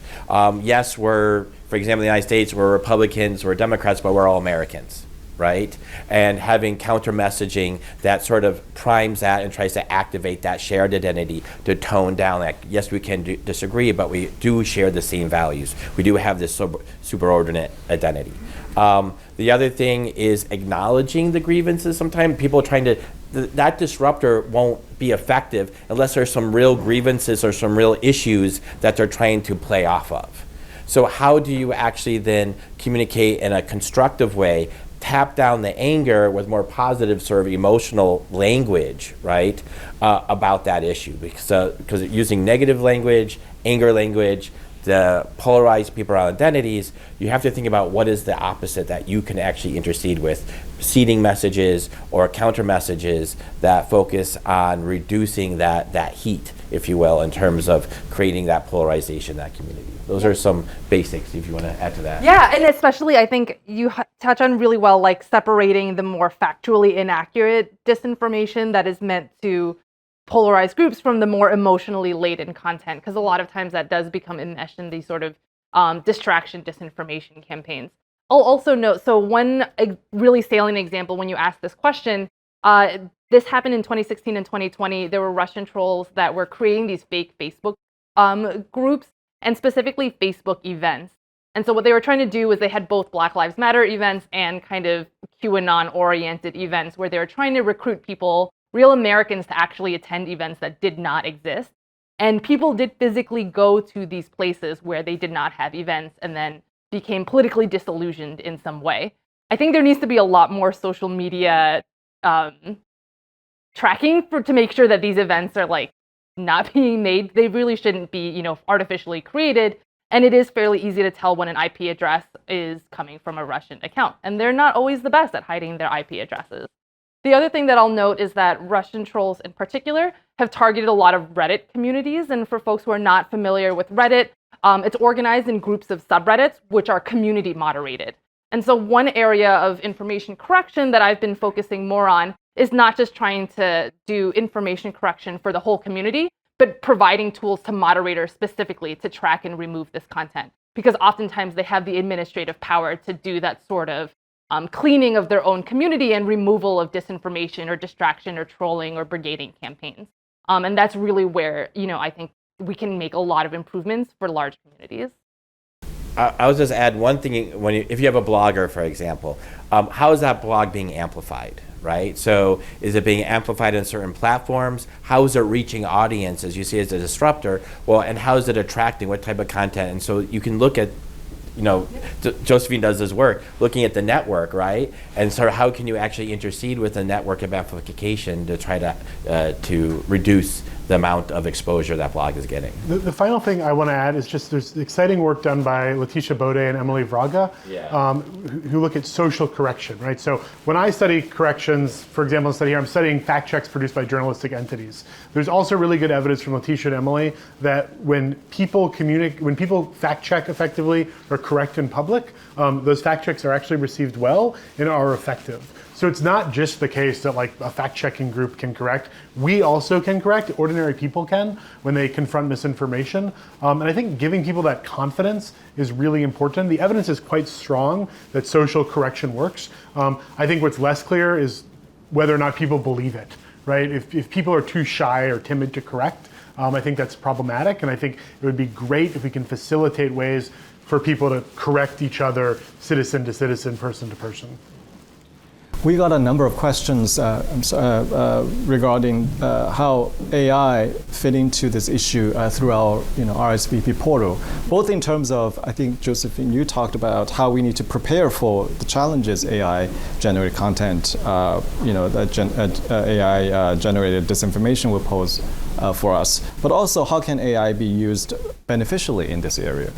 Yes, for example, in the United States, we're Republicans, we're Democrats, but we're all Americans, right? And having counter messaging that sort of primes that and tries to activate that shared identity to tone down that, yes, we can disagree, but we do share the same values. We do have this superordinate identity. The other thing is acknowledging the grievances. Sometimes people are that disruptor won't be effective unless there's some real grievances or some real issues that they're trying to play off of. So how do you actually then communicate in a constructive way, tap down the anger with more positive sort of emotional language, right, about that issue? Because using negative language, anger language, to polarize people around identities, you have to think about what is the opposite that you can actually intercede with, seeding messages or counter messages that focus on reducing that heat, if you will, in terms of creating that polarization in that community. Those are some basics if you want to add to that. Yeah, and especially I think you touch on really well, like separating the more factually inaccurate disinformation that is meant to polarize groups from the more emotionally laden content, because a lot of times that does become enmeshed in these sort of distraction disinformation campaigns. I'll also note, so one really salient example when you ask this question, this happened in 2016 and 2020. There were Russian trolls that were creating these fake Facebook groups, and specifically Facebook events. And so what they were trying to do was they had both Black Lives Matter events and kind of QAnon-oriented events where they were trying to recruit people, real Americans, to actually attend events that did not exist. And people did physically go to these places where they did not have events and then became politically disillusioned in some way. I think there needs to be a lot more social media tracking to make sure that these events are like not being made. They really shouldn't be, artificially created. And it is fairly easy to tell when an IP address is coming from a Russian account. And they're not always the best at hiding their IP addresses. The other thing that I'll note is that Russian trolls in particular have targeted a lot of Reddit communities. And for folks who are not familiar with Reddit, it's organized in groups of subreddits, which are community moderated. And so one area of information correction that I've been focusing more on is not just trying to do information correction for the whole community, but providing tools to moderators specifically to track and remove this content. Because oftentimes they have the administrative power to do that sort of cleaning of their own community and removal of disinformation or distraction or trolling or brigading campaigns. And that's really where, I think we can make a lot of improvements for large communities. I was just add one thing. If you have a blogger, for example, how is that blog being amplified, right? So is it being amplified on certain platforms? How is it reaching audience, as you see, as a disruptor? Well, and how is it attracting? What type of content? And so you can look at, Josephine does this work, looking at the network, right? And so how can you actually intercede with the network of amplification to try to reduce the amount of exposure that blog is getting? The final thing I want to add is just there's exciting work done by Letitia Bode and Emily Vraga, who look at social correction, right? So when I study corrections, for example, I'm studying fact checks produced by journalistic entities. There's also really good evidence from Letitia and Emily that when people fact check effectively or correct in public, those fact checks are actually received well and are effective. So it's not just the case that like a fact-checking group can correct. We also can correct. Ordinary people can when they confront misinformation. And I think giving people that confidence is really important. The evidence is quite strong that social correction works. I think what's less clear is whether or not people believe it, right? If people are too shy or timid to correct, I think that's problematic. And I think it would be great if we can facilitate ways for people to correct each other, citizen to citizen, person to person. We got a number of questions regarding how AI fit into this issue through our RSVP portal, both in terms of, I think, Josephine, you talked about how we need to prepare for the challenges AI-generated content, AI-generated disinformation will pose for us, but also how can AI be used beneficially in this area?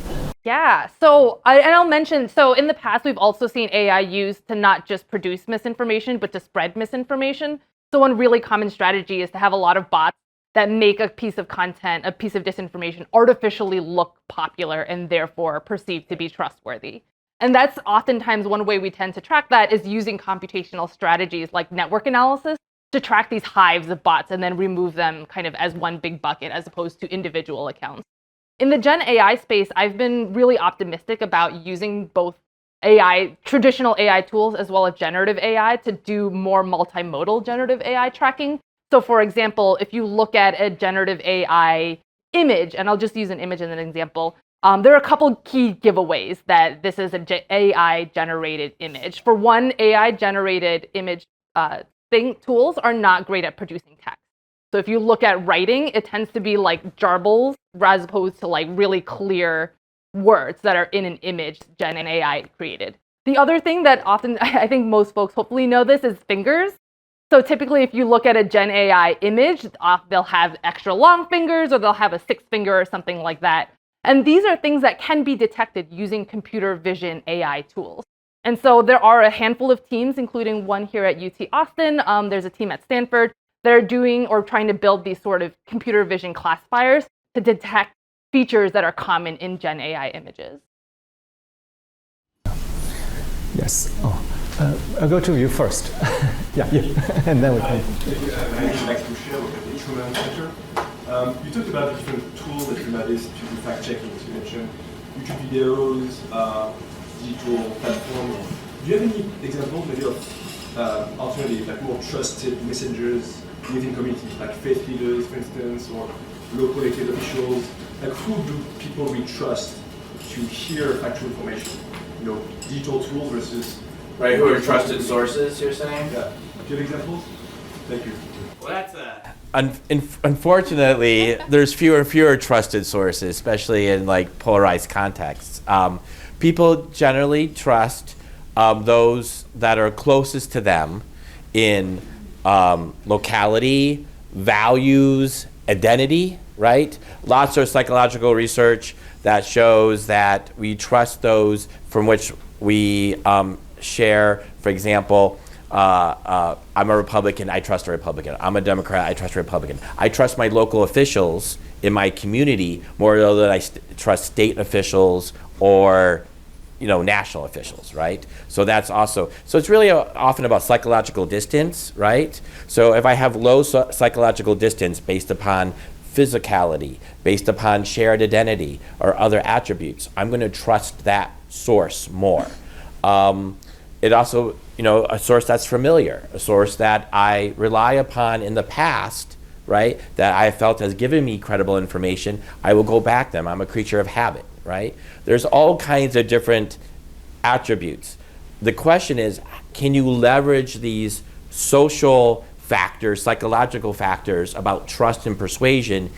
Yeah, so I'll mention, so in the past, we've also seen AI used to not just produce misinformation, but to spread misinformation. So one really common strategy is to have a lot of bots that make a piece of content, a piece of disinformation, artificially look popular and therefore perceived to be trustworthy. And that's oftentimes one way we tend to track that is using computational strategies like network analysis to track these hives of bots and then remove them kind of as one big bucket as opposed to individual accounts. In the Gen AI space, I've been really optimistic about using both traditional AI tools, as well as generative AI to do more multimodal generative AI tracking. So for example, if you look at a generative AI image, and I'll just use an image as an example, there are a couple key giveaways that this is an AI-generated image. For one, AI-generated image tools are not great at producing text. So if you look at writing, it tends to be like jarbles as opposed to like really clear words that are in an image Gen and AI created. The other thing that often, I think most folks hopefully know this, is fingers. So typically if you look at a Gen AI image, they'll have extra long fingers or they'll have a 6th finger or something like that. And these are things that can be detected using computer vision AI tools. And so there are a handful of teams, including one here at UT Austin. There's a team at Stanford that are doing or trying to build these sort of computer vision classifiers to detect features that are common in Gen AI images. Yes. I'll go to you first. Yeah, you. And then we can. My name is Max Boucher, with the Instrument Center. You talked about the different tools that you might use to do fact-checking. So you mentioned YouTube videos, digital platforms. Do you have any examples maybe of alternatives, like more trusted messengers within communities, like faith leaders, for instance, or local elected officials? Like, who do people really trust to hear factual information? Digital tools versus... Right, who are trusted sources, you're saying? Yeah. Do you have examples? Thank you. Well, that's unfortunately, there's fewer and fewer trusted sources, especially in like polarized contexts. People generally trust those that are closest to them in locality, values, identity, right? Lots of psychological research that shows that we trust those from which we share. For example, I'm a Republican, I trust a Republican. I'm a Democrat, I trust a Republican. I trust my local officials in my community more than I trust state officials or national officials, right? So that's also, so it's really often about psychological distance, right? So if I have low psychological distance based upon physicality, based upon shared identity or other attributes, I'm going to trust that source more. It also, a source that's familiar, a source that I rely upon in the past, right, that I felt has given me credible information, I will go back them. I'm a creature of habit, right? There's all kinds of different attributes. The question is, can you leverage these social factors, psychological factors about trust and persuasion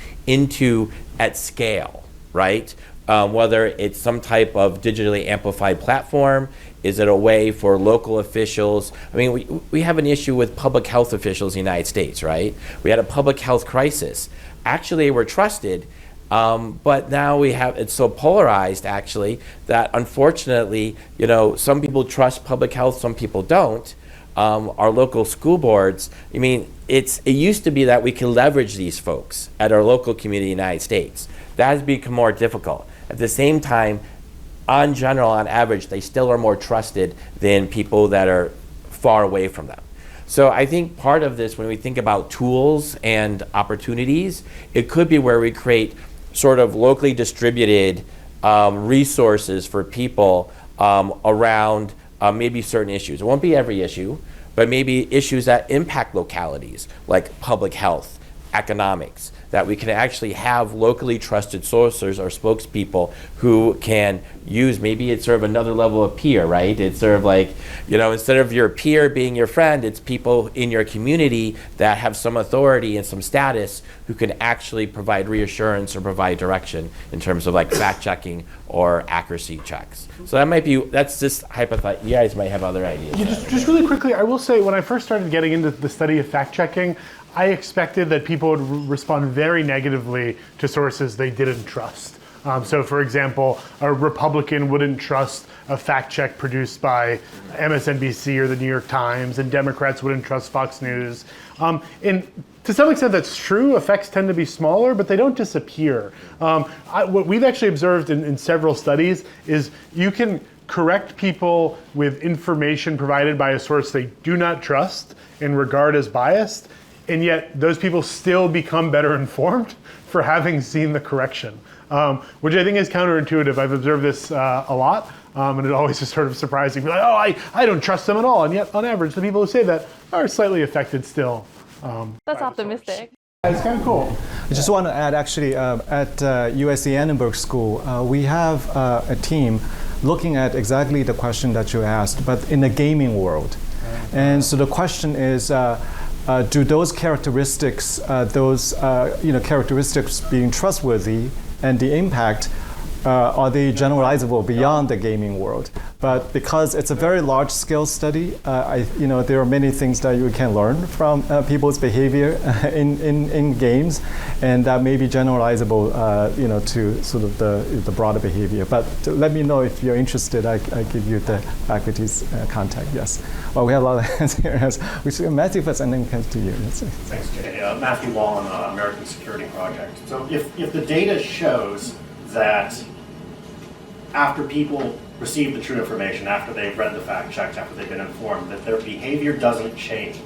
at scale, right? Whether it's some type of digitally amplified platform, is it a way for local officials? I mean, we have an issue with public health officials in the United States, right? We had a public health crisis. Actually, they were trusted, but now it's so polarized, actually, that unfortunately, some people trust public health, some people don't. Our local school boards, it used to be that we could leverage these folks at our local community in the United States. That has become more difficult. At the same time, on average, they still are more trusted than people that are far away from them. So I think part of this, when we think about tools and opportunities, it could be where we create sort of locally distributed resources for people around maybe certain issues. It won't be every issue, but maybe issues that impact localities, like public health, economics, that we can actually have locally trusted sources or spokespeople who can use, maybe it's sort of another level of peer, right? It's sort of like, instead of your peer being your friend, it's people in your community that have some authority and some status who can actually provide reassurance or provide direction in terms of like fact checking or accuracy checks. So that's just hypothetical. You guys might have other ideas. Just really quickly, I will say, when I first started getting into the study of fact checking, I expected that people would respond very negatively to sources they didn't trust. So for example, a Republican wouldn't trust a fact check produced by MSNBC or the New York Times, and Democrats wouldn't trust Fox News. And to some extent that's true. Effects tend to be smaller, but they don't disappear. What we've actually observed in several studies is you can correct people with information provided by a source they do not trust and regard as biased, and yet those people still become better informed for having seen the correction, which I think is counterintuitive. I've observed this a lot, and it always is sort of surprising. Like, oh, I don't trust them at all, and yet on average, the people who say that are slightly affected still. That's optimistic. It's kind of cool. I just want to add, actually, at USC Annenberg School, we have a team looking at exactly the question that you asked, but in the gaming world. And so the question is, do those characteristics, characteristics being trustworthy and the impact, are they generalizable beyond the gaming world? But because it's a very large-scale study, there are many things that you can learn from people's behavior in games, and that may be generalizable, to sort of the broader behavior. But let me know if you're interested. I give you the faculty's contact. Yes. Well, we have a lot of hands here. We see Matthew first, and then comes to you. Thanks, Jay. Matthew Wallen, American Security Project. So if the data shows that after people receive the true information, after they've read the fact checks, after they've been informed, that their behavior doesn't change,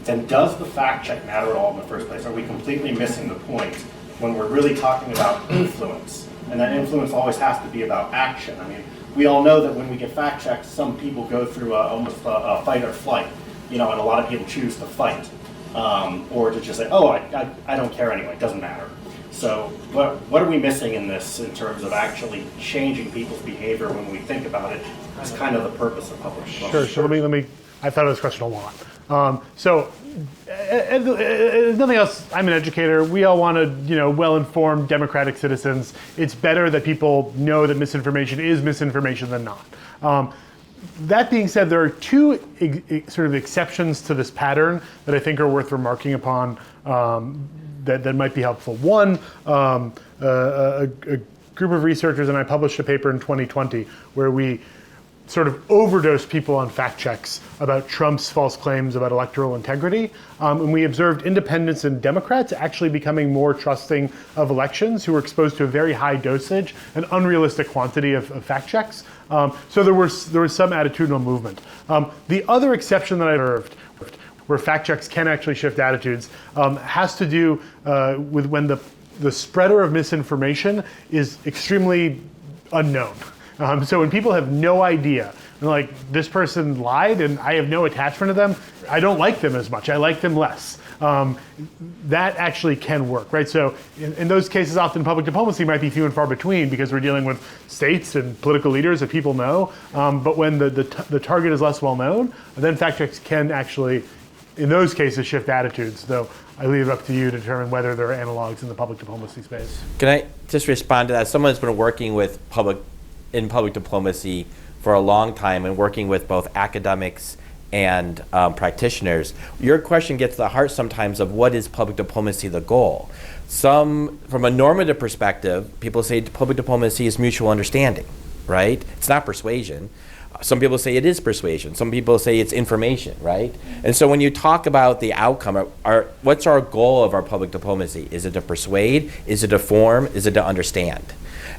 then does the fact check matter at all in the first place? Are we completely missing the point when we're really talking about influence? And that influence always has to be about action. I mean, we all know that when we get fact checked, some people go through almost a fight or flight, and a lot of people choose to fight, or to just say, oh, I don't care anyway, it doesn't matter. So what are we missing in this in terms of actually changing people's behavior when we think about it as kind of the purpose of public diplomacy? Sure. Let me. I thought of this question a lot. If nothing else, I'm an educator. We all want well-informed democratic citizens. It's better that people know that misinformation is misinformation than not. That being said, there are two sort of exceptions to this pattern that I think are worth remarking upon. That might be helpful. One, a group of researchers and I published a paper in 2020 where we sort of overdosed people on fact checks about Trump's false claims about electoral integrity. And we observed independents and Democrats actually becoming more trusting of elections who were exposed to a very high dosage, an unrealistic quantity of fact checks. So there was some attitudinal movement. The other exception that I observed, where fact checks can actually shift attitudes, has to do with when the spreader of misinformation is extremely unknown. So when people have no idea, like this person lied and I have no attachment to them, I don't like them as much, I like them less. That actually can work, right? So in those cases, often public diplomacy might be few and far between because we're dealing with states and political leaders that people know. But when the target is less well known, then fact checks can actually, in those cases, shift attitudes, though I leave it up to you to determine whether there are analogs in the public diplomacy space. Can I just respond to that? Someone's been working with public diplomacy for a long time and working with both academics and practitioners. Your question gets to the heart sometimes of what is public diplomacy the goal? From a normative perspective, people say public diplomacy is mutual understanding, right? It's not persuasion. Some people say it is persuasion. Some people say it's information, right? And so when you talk about the outcome, what's our goal of our public diplomacy? Is it to persuade? Is it to form? Is it to understand?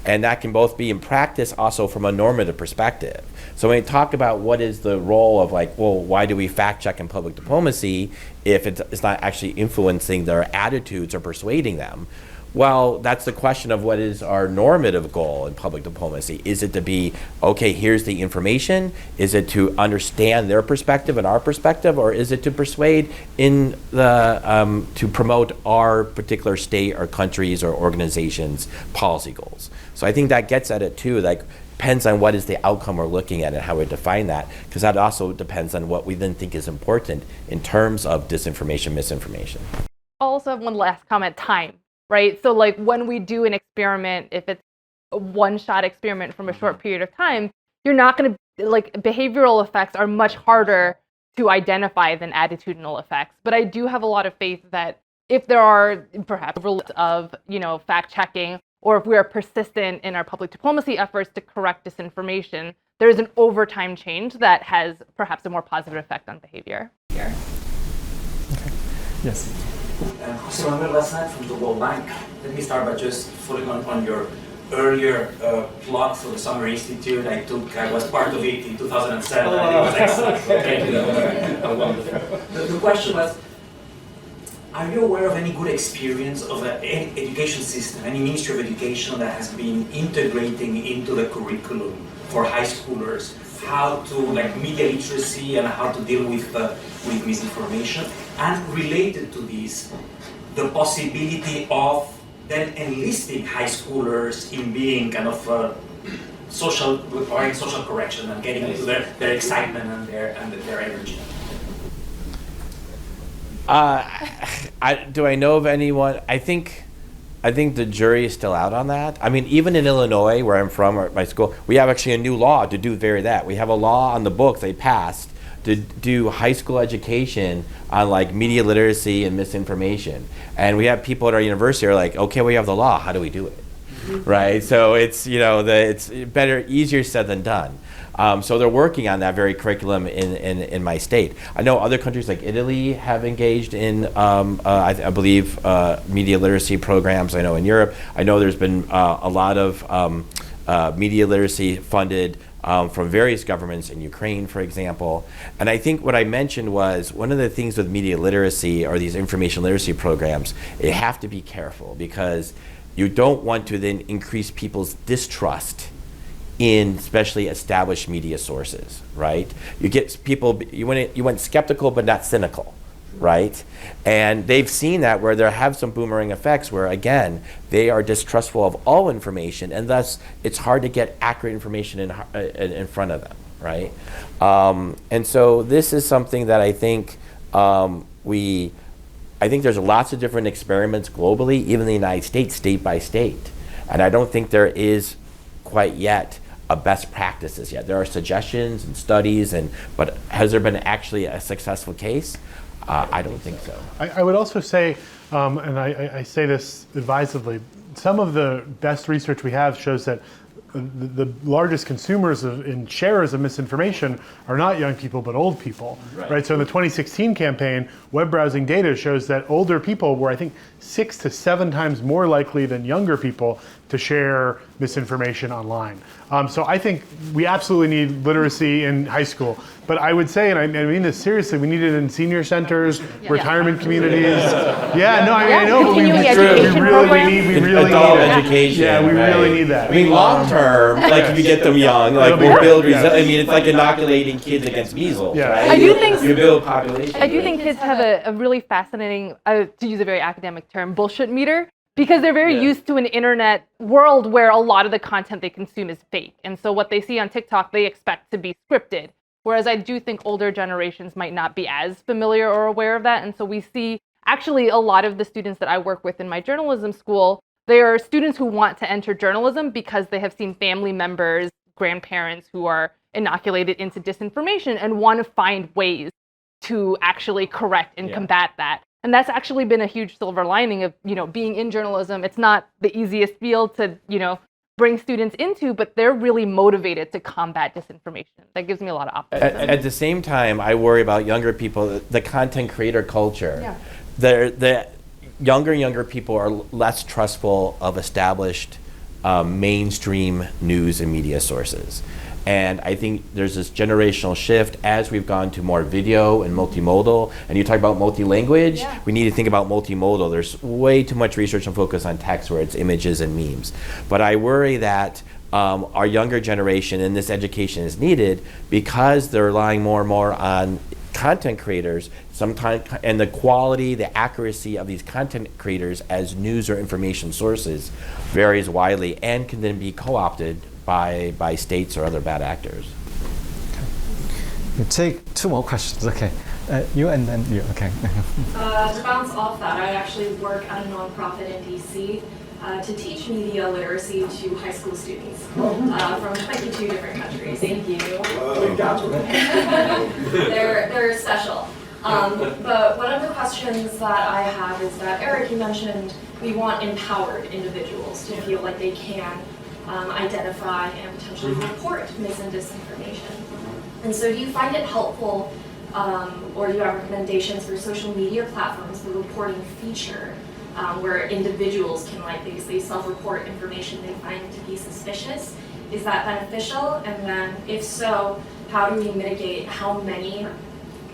And that can both be in practice also from a normative perspective. So when we talk about what is the role of why do we fact check in public diplomacy if it's not actually influencing their attitudes or persuading them? Well, that's the question of what is our normative goal in public diplomacy. Is it to be, okay, here's the information? Is it to understand their perspective and our perspective? Or is it to persuade in the, to promote our particular state or countries or organizations' policy goals? So I think that gets at it too, like, depends on what is the outcome we're looking at and how we define that, because that also depends on what we then think is important in terms of disinformation, misinformation. I'll also have one last comment, time. Right? So like when we do an experiment, if it's a one-shot experiment from a short period of time, you're not going to, like, behavioral effects are much harder to identify than attitudinal effects. But I do have a lot of faith that if there are perhaps of, fact checking, or if we are persistent in our public diplomacy efforts to correct disinformation, there is an overtime change that has perhaps a more positive effect on behavior. Okay. Yes. Jose Manuel Lasnat from the World Bank. Let me start by just following on your earlier plot for the Summer Institute. I was part of it in 2007. I think it was excellent. Wonderful. The question was, are you aware of any good experience of an education system, any Ministry of Education that has been integrating into the curriculum for high schoolers how to, like, media literacy and how to deal with misinformation? And related to this, the possibility of then enlisting high schoolers in being kind of requiring social correction and getting into their excitement and their energy. Do I know of anyone? I think the jury is still out on that. I mean, even in Illinois, where I'm from, or at my school, we have actually a new law to do that. We have a law on the books they passed to do high school education on, like, media literacy and misinformation. And we have people at our university who are like, okay, we have the law, how do we do it? Right? So it's, it's better, easier said than done. So they're working on that very curriculum in my state. I know other countries like Italy have engaged in, I believe, media literacy programs. I know in Europe, I know there's been a lot of media literacy funded from various governments in Ukraine, for example. And I think what I mentioned was one of the things with media literacy or these information literacy programs, you have to be careful because you don't want to then increase people's distrust in especially established media sources, right? You get people, you went skeptical but not cynical, right? And they've seen that where there have some boomerang effects where, again, they are distrustful of all information, and thus it's hard to get accurate information in front of them, right? And so this is something that I think I think there's lots of different experiments globally, even in the United States, state by state. And I don't think there is quite yet a best practices yet. There are suggestions and studies, but has there been actually a successful case? I don't think so. I would also say, and I say this advisedly, some of the best research we have shows that the largest consumers in shares of misinformation are not young people but old people, right? So in the 2016 campaign, web browsing data shows that older people were, I think, 6 to 7 times more likely than younger people to share misinformation online. So I think we absolutely need literacy in high school. But I would say, and I mean this seriously, we need it in senior centers, retirement communities. I know, but we really need education. Yeah, we really need that. I mean, long term, like if you get them young, like we'll build. I mean, it's like inoculating kids against measles, right? I do think you build population. I do think kids have a really fascinating, to use a very academic term, bullshit meter. Because they're very used to an internet world where a lot of the content they consume is fake. And so what they see on TikTok, they expect to be scripted. Whereas I do think older generations might not be as familiar or aware of that. And so we see actually a lot of the students that I work with in my journalism school, they are students who want to enter journalism because they have seen family members, grandparents who are inoculated into disinformation and want to find ways to actually correct and combat that. And that's actually been a huge silver lining of, being in journalism. It's not the easiest field to, bring students into, but they're really motivated to combat disinformation. That gives me a lot of optimism. At the same time, I worry about younger people, the content creator culture. Yeah. The younger and younger people are less trustful of established mainstream news and media sources. And I think there's this generational shift as we've gone to more video and multimodal. And you talk about multi-language, we need to think about multimodal. There's way too much research and focus on text where it's images and memes. But I worry that our younger generation, and this education is needed because they're relying more and more on content creators, sometimes, and the quality, the accuracy of these content creators as news or information sources varies widely and can then be co-opted by states or other bad actors. Okay. We'll take 2 more questions. Okay, you and then you. Okay. To bounce off that, I actually work at a nonprofit in DC to teach media literacy to high school students from 22 different countries. Thank you. They're special. But one of the questions that I have is that, Eric, you mentioned we want empowered individuals to feel like they can identify and potentially report mis and disinformation. And so do you find it helpful, or do you have recommendations for social media platforms, the reporting feature, where individuals can basically self-report information they find to be suspicious? Is that beneficial? And then if so, how do we mitigate how many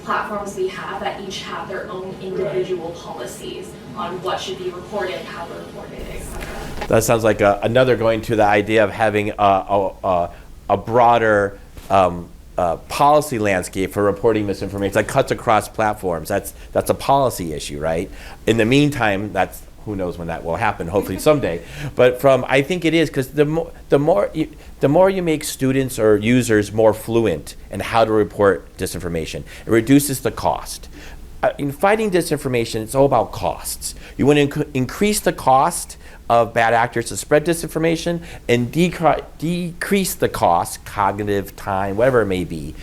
platforms we have that each have their own individual policies on what should be reported, how to report it, etc.? That sounds like another going to the idea of having a broader policy landscape for reporting misinformation that cuts across platforms. That's a policy issue, right? In the meantime, that's, who knows when that will happen, hopefully someday. But I think it is, because the more you make students or users more fluent in how to report disinformation, it reduces the cost. In fighting disinformation, it's all about costs. You want to increase the cost of bad actors to spread disinformation and decrease the cost, cognitive time, whatever it may be,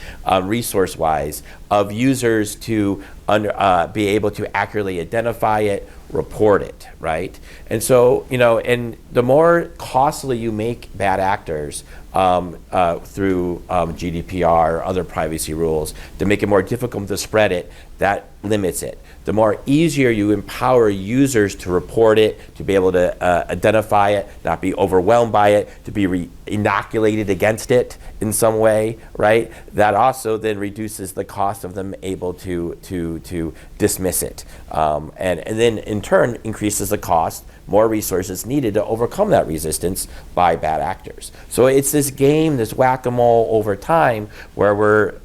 resource-wise, of users to be able to accurately identify it, report it, right? And so, and the more costly you make bad actors through GDPR or other privacy rules to make it more difficult to spread it, that limits it. The more easier you empower users to report it, to be able to identify it, not be overwhelmed by it, to be inoculated against it in some way, right? That also then reduces the cost of them able to dismiss it. And then in turn increases the cost, more resources needed to overcome that resistance by bad actors. So it's this game, this whack-a-mole over time where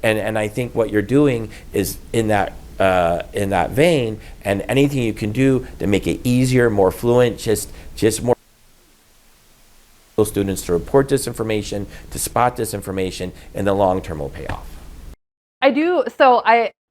and I think what you're doing is in that vein, and anything you can do to make it easier, more fluent, just more students to report disinformation, to spot disinformation, in the long term will pay off. I do. So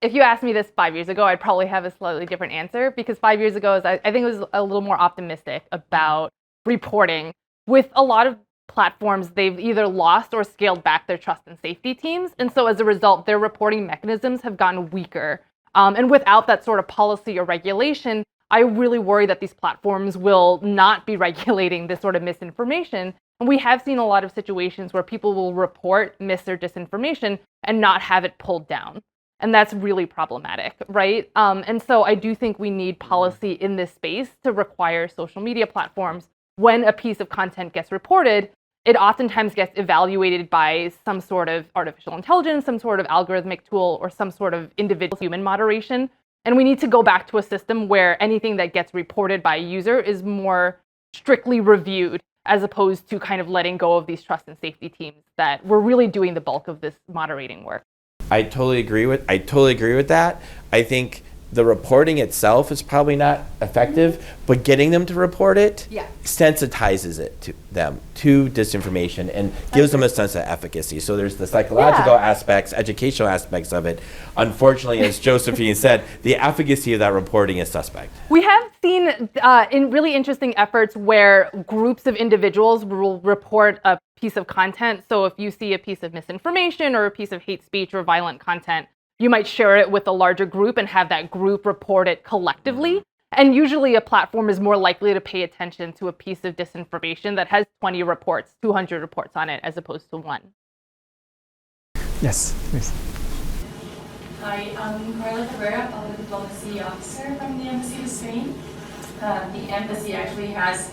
if you asked me this 5 years ago, I'd probably have a slightly different answer, because 5 years ago, I think it was a little more optimistic about reporting. With a lot of platforms, they've either lost or scaled back their trust and safety teams. And so as a result, their reporting mechanisms have gotten weaker. And without that sort of policy or regulation, I really worry that these platforms will not be regulating this sort of misinformation. And we have seen a lot of situations where people will report mis or disinformation and not have it pulled down. And that's really problematic, right? And so I do think we need policy in this space to require social media platforms, when a piece of content gets reported, it oftentimes gets evaluated by some sort of artificial intelligence, some sort of algorithmic tool, or some sort of individual human moderation. And we need to go back to a system where anything that gets reported by a user is more strictly reviewed, as opposed to kind of letting go of these trust and safety teams that were really doing the bulk of this moderating work. I totally agree with that. I think the reporting itself is probably not effective, but getting them to report it sensitizes it to them to disinformation and gives them a sense of efficacy. So there's the psychological aspects, educational aspects of it. Unfortunately, as Josephine said, the efficacy of that reporting is suspect. We have seen in really interesting efforts where groups of individuals will report a piece of content. So if you see a piece of misinformation or a piece of hate speech or violent content, you might share it with a larger group and have that group report it collectively. And usually a platform is more likely to pay attention to a piece of disinformation that has 20 reports, 200 reports on it, as opposed to one. Yes, please. Hi, I'm Carla Cabrera, Public Diplomacy Officer from the Embassy of Spain. The embassy actually has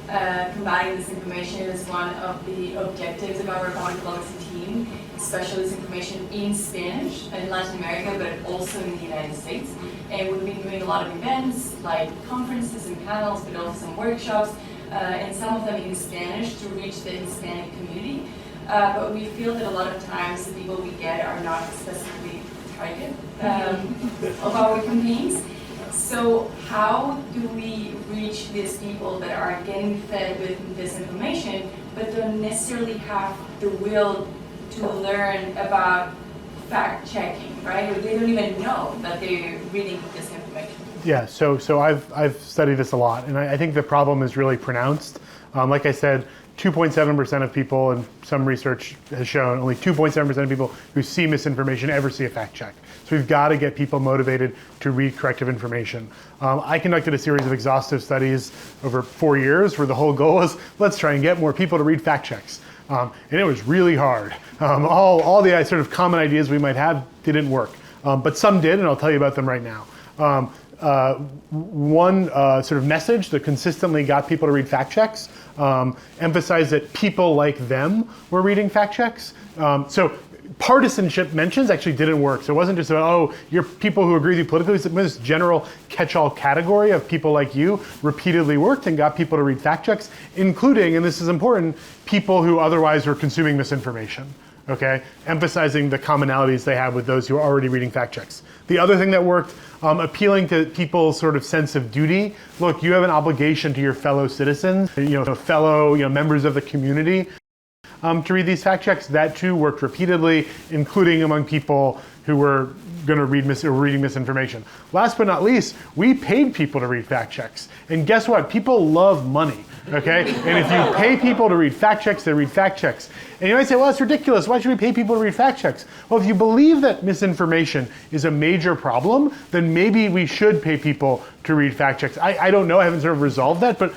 combating disinformation is one of the objectives of our public policy team, especially disinformation in Spanish and in Latin America, but also in the United States. And we've been doing a lot of events like conferences and panels, but also some workshops, and some of them in Spanish to reach the Hispanic community. But we feel that a lot of times the people we get are not specifically target of our campaigns. So how do we reach these people that are getting fed with disinformation, but don't necessarily have the will to learn about fact checking, right? Or they don't even know that they're reading disinformation. Yeah, so I've studied this a lot, and I think the problem is really pronounced. Like I said, 2.7% of people, and some research has shown only 2.7% of people who see misinformation ever see a fact check. So we've got to get people motivated to read corrective information. I conducted a series of exhaustive studies over 4 years where the whole goal was, let's try and get more people to read fact checks. And it was really hard. All the sort of common ideas we might have didn't work, but some did, and I'll tell you about them right now. One sort of message that consistently got people to read fact checks emphasized that people like them were reading fact checks. So partisanship mentions actually didn't work. So it wasn't just about, oh, you're people who agree with you politically. It was this general catch-all category of people like you repeatedly worked and got people to read fact checks, including, and this is important, people who otherwise were consuming misinformation. Okay, emphasizing the commonalities they have with those who are already reading fact checks. The other thing that worked, appealing to people's sort of sense of duty. Look, you have an obligation to your fellow citizens, fellow members of the community, to read these fact checks. That too worked repeatedly, including among people who were going to read reading misinformation. Last but not least, we paid people to read fact checks, and guess what? People love money. Okay, and if you pay people to read fact checks, they read fact checks. And you might say, well, it's ridiculous. Why should we pay people to read fact checks? Well, if you believe that misinformation is a major problem, then maybe we should pay people to read fact checks. I don't know. I haven't sort of resolved that. But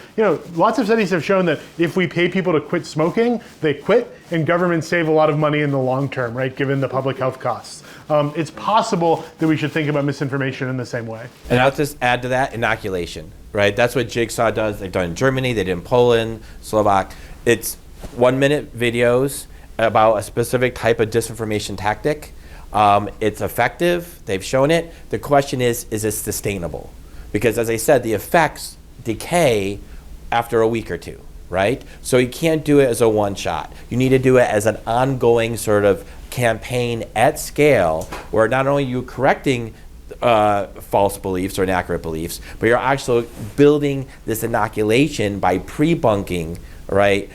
lots of studies have shown that if we pay people to quit smoking, they quit, and governments save a lot of money in the long term, right, given the public health costs. It's possible that we should think about misinformation in the same way. And I'll just add to that, inoculation, right? That's what Jigsaw does. They've done in Germany, they did in Poland, Slovak. It's 1-minute videos about a specific type of disinformation tactic. It's effective, they've shown it. The question is it sustainable? Because as I said, the effects decay after a week or two, right? So you can't do it as a one shot. You need to do it as an ongoing sort of campaign at scale where not only are you correcting false beliefs or inaccurate beliefs, but you're actually building this inoculation by pre-bunking, right,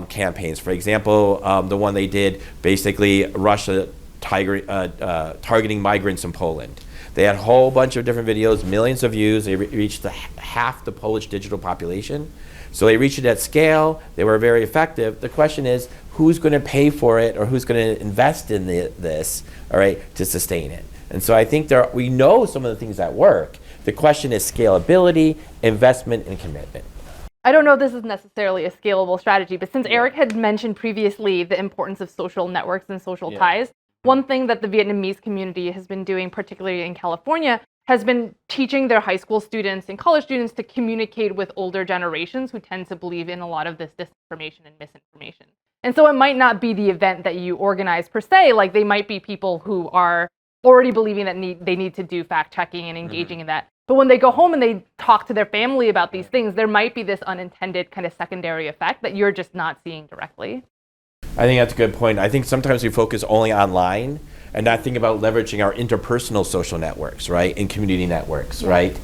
campaigns. For example, the one they did, basically Russia targeting migrants in Poland. They had a whole bunch of different videos, millions of views. They reached half the Polish digital population. So they reached it at scale. They were very effective. The question is, who's going to pay for it, or who's going to invest in this, all right, to sustain it? And so I think we know some of the things that work. The question is scalability, investment, and commitment. I don't know if this is necessarily a scalable strategy, but since Eric had mentioned previously the importance of social networks and social ties, one thing that the Vietnamese community has been doing, particularly in California, has been teaching their high school students and college students to communicate with older generations who tend to believe in a lot of this disinformation and misinformation. And so it might not be the event that you organize per se, like they might be people who are already believing that they need to do fact checking and engaging in that. But when they go home and they talk to their family about these things, there might be this unintended kind of secondary effect that you're just not seeing directly. I think that's a good point. I think sometimes we focus only online and not think about leveraging our interpersonal social networks, right, and community networks, right,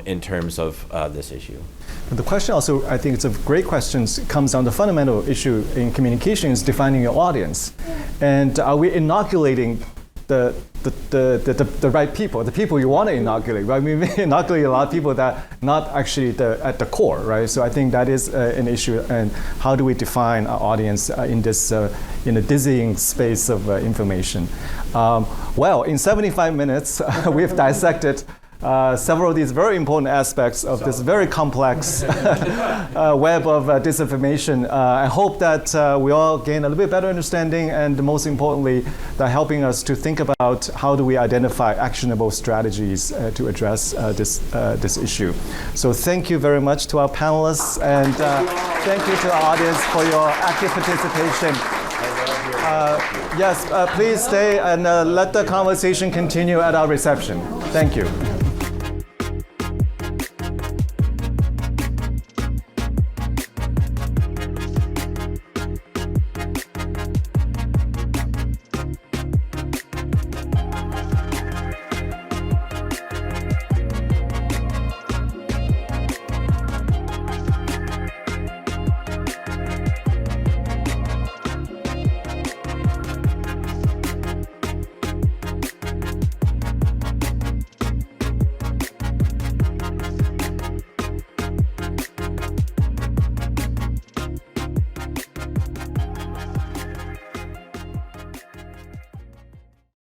in terms of this issue. The question also, I think it's a great question, comes down to the fundamental issue in communication is defining your audience. And are we inoculating the right people, the people you want to inoculate, right? We may inoculate a lot of people that are not actually at the core, right? So I think that is an issue, and how do we define our audience in this in a dizzying space of information? Well, in 75 minutes, we've dissected several of these very important aspects of this very complex web of disinformation. I hope that we all gain a little bit better understanding, and most importantly, that helping us to think about how do we identify actionable strategies to address this issue. So thank you very much to our panelists, and thank you to the audience for your active participation. Yes, please stay and let the conversation continue at our reception. Thank you.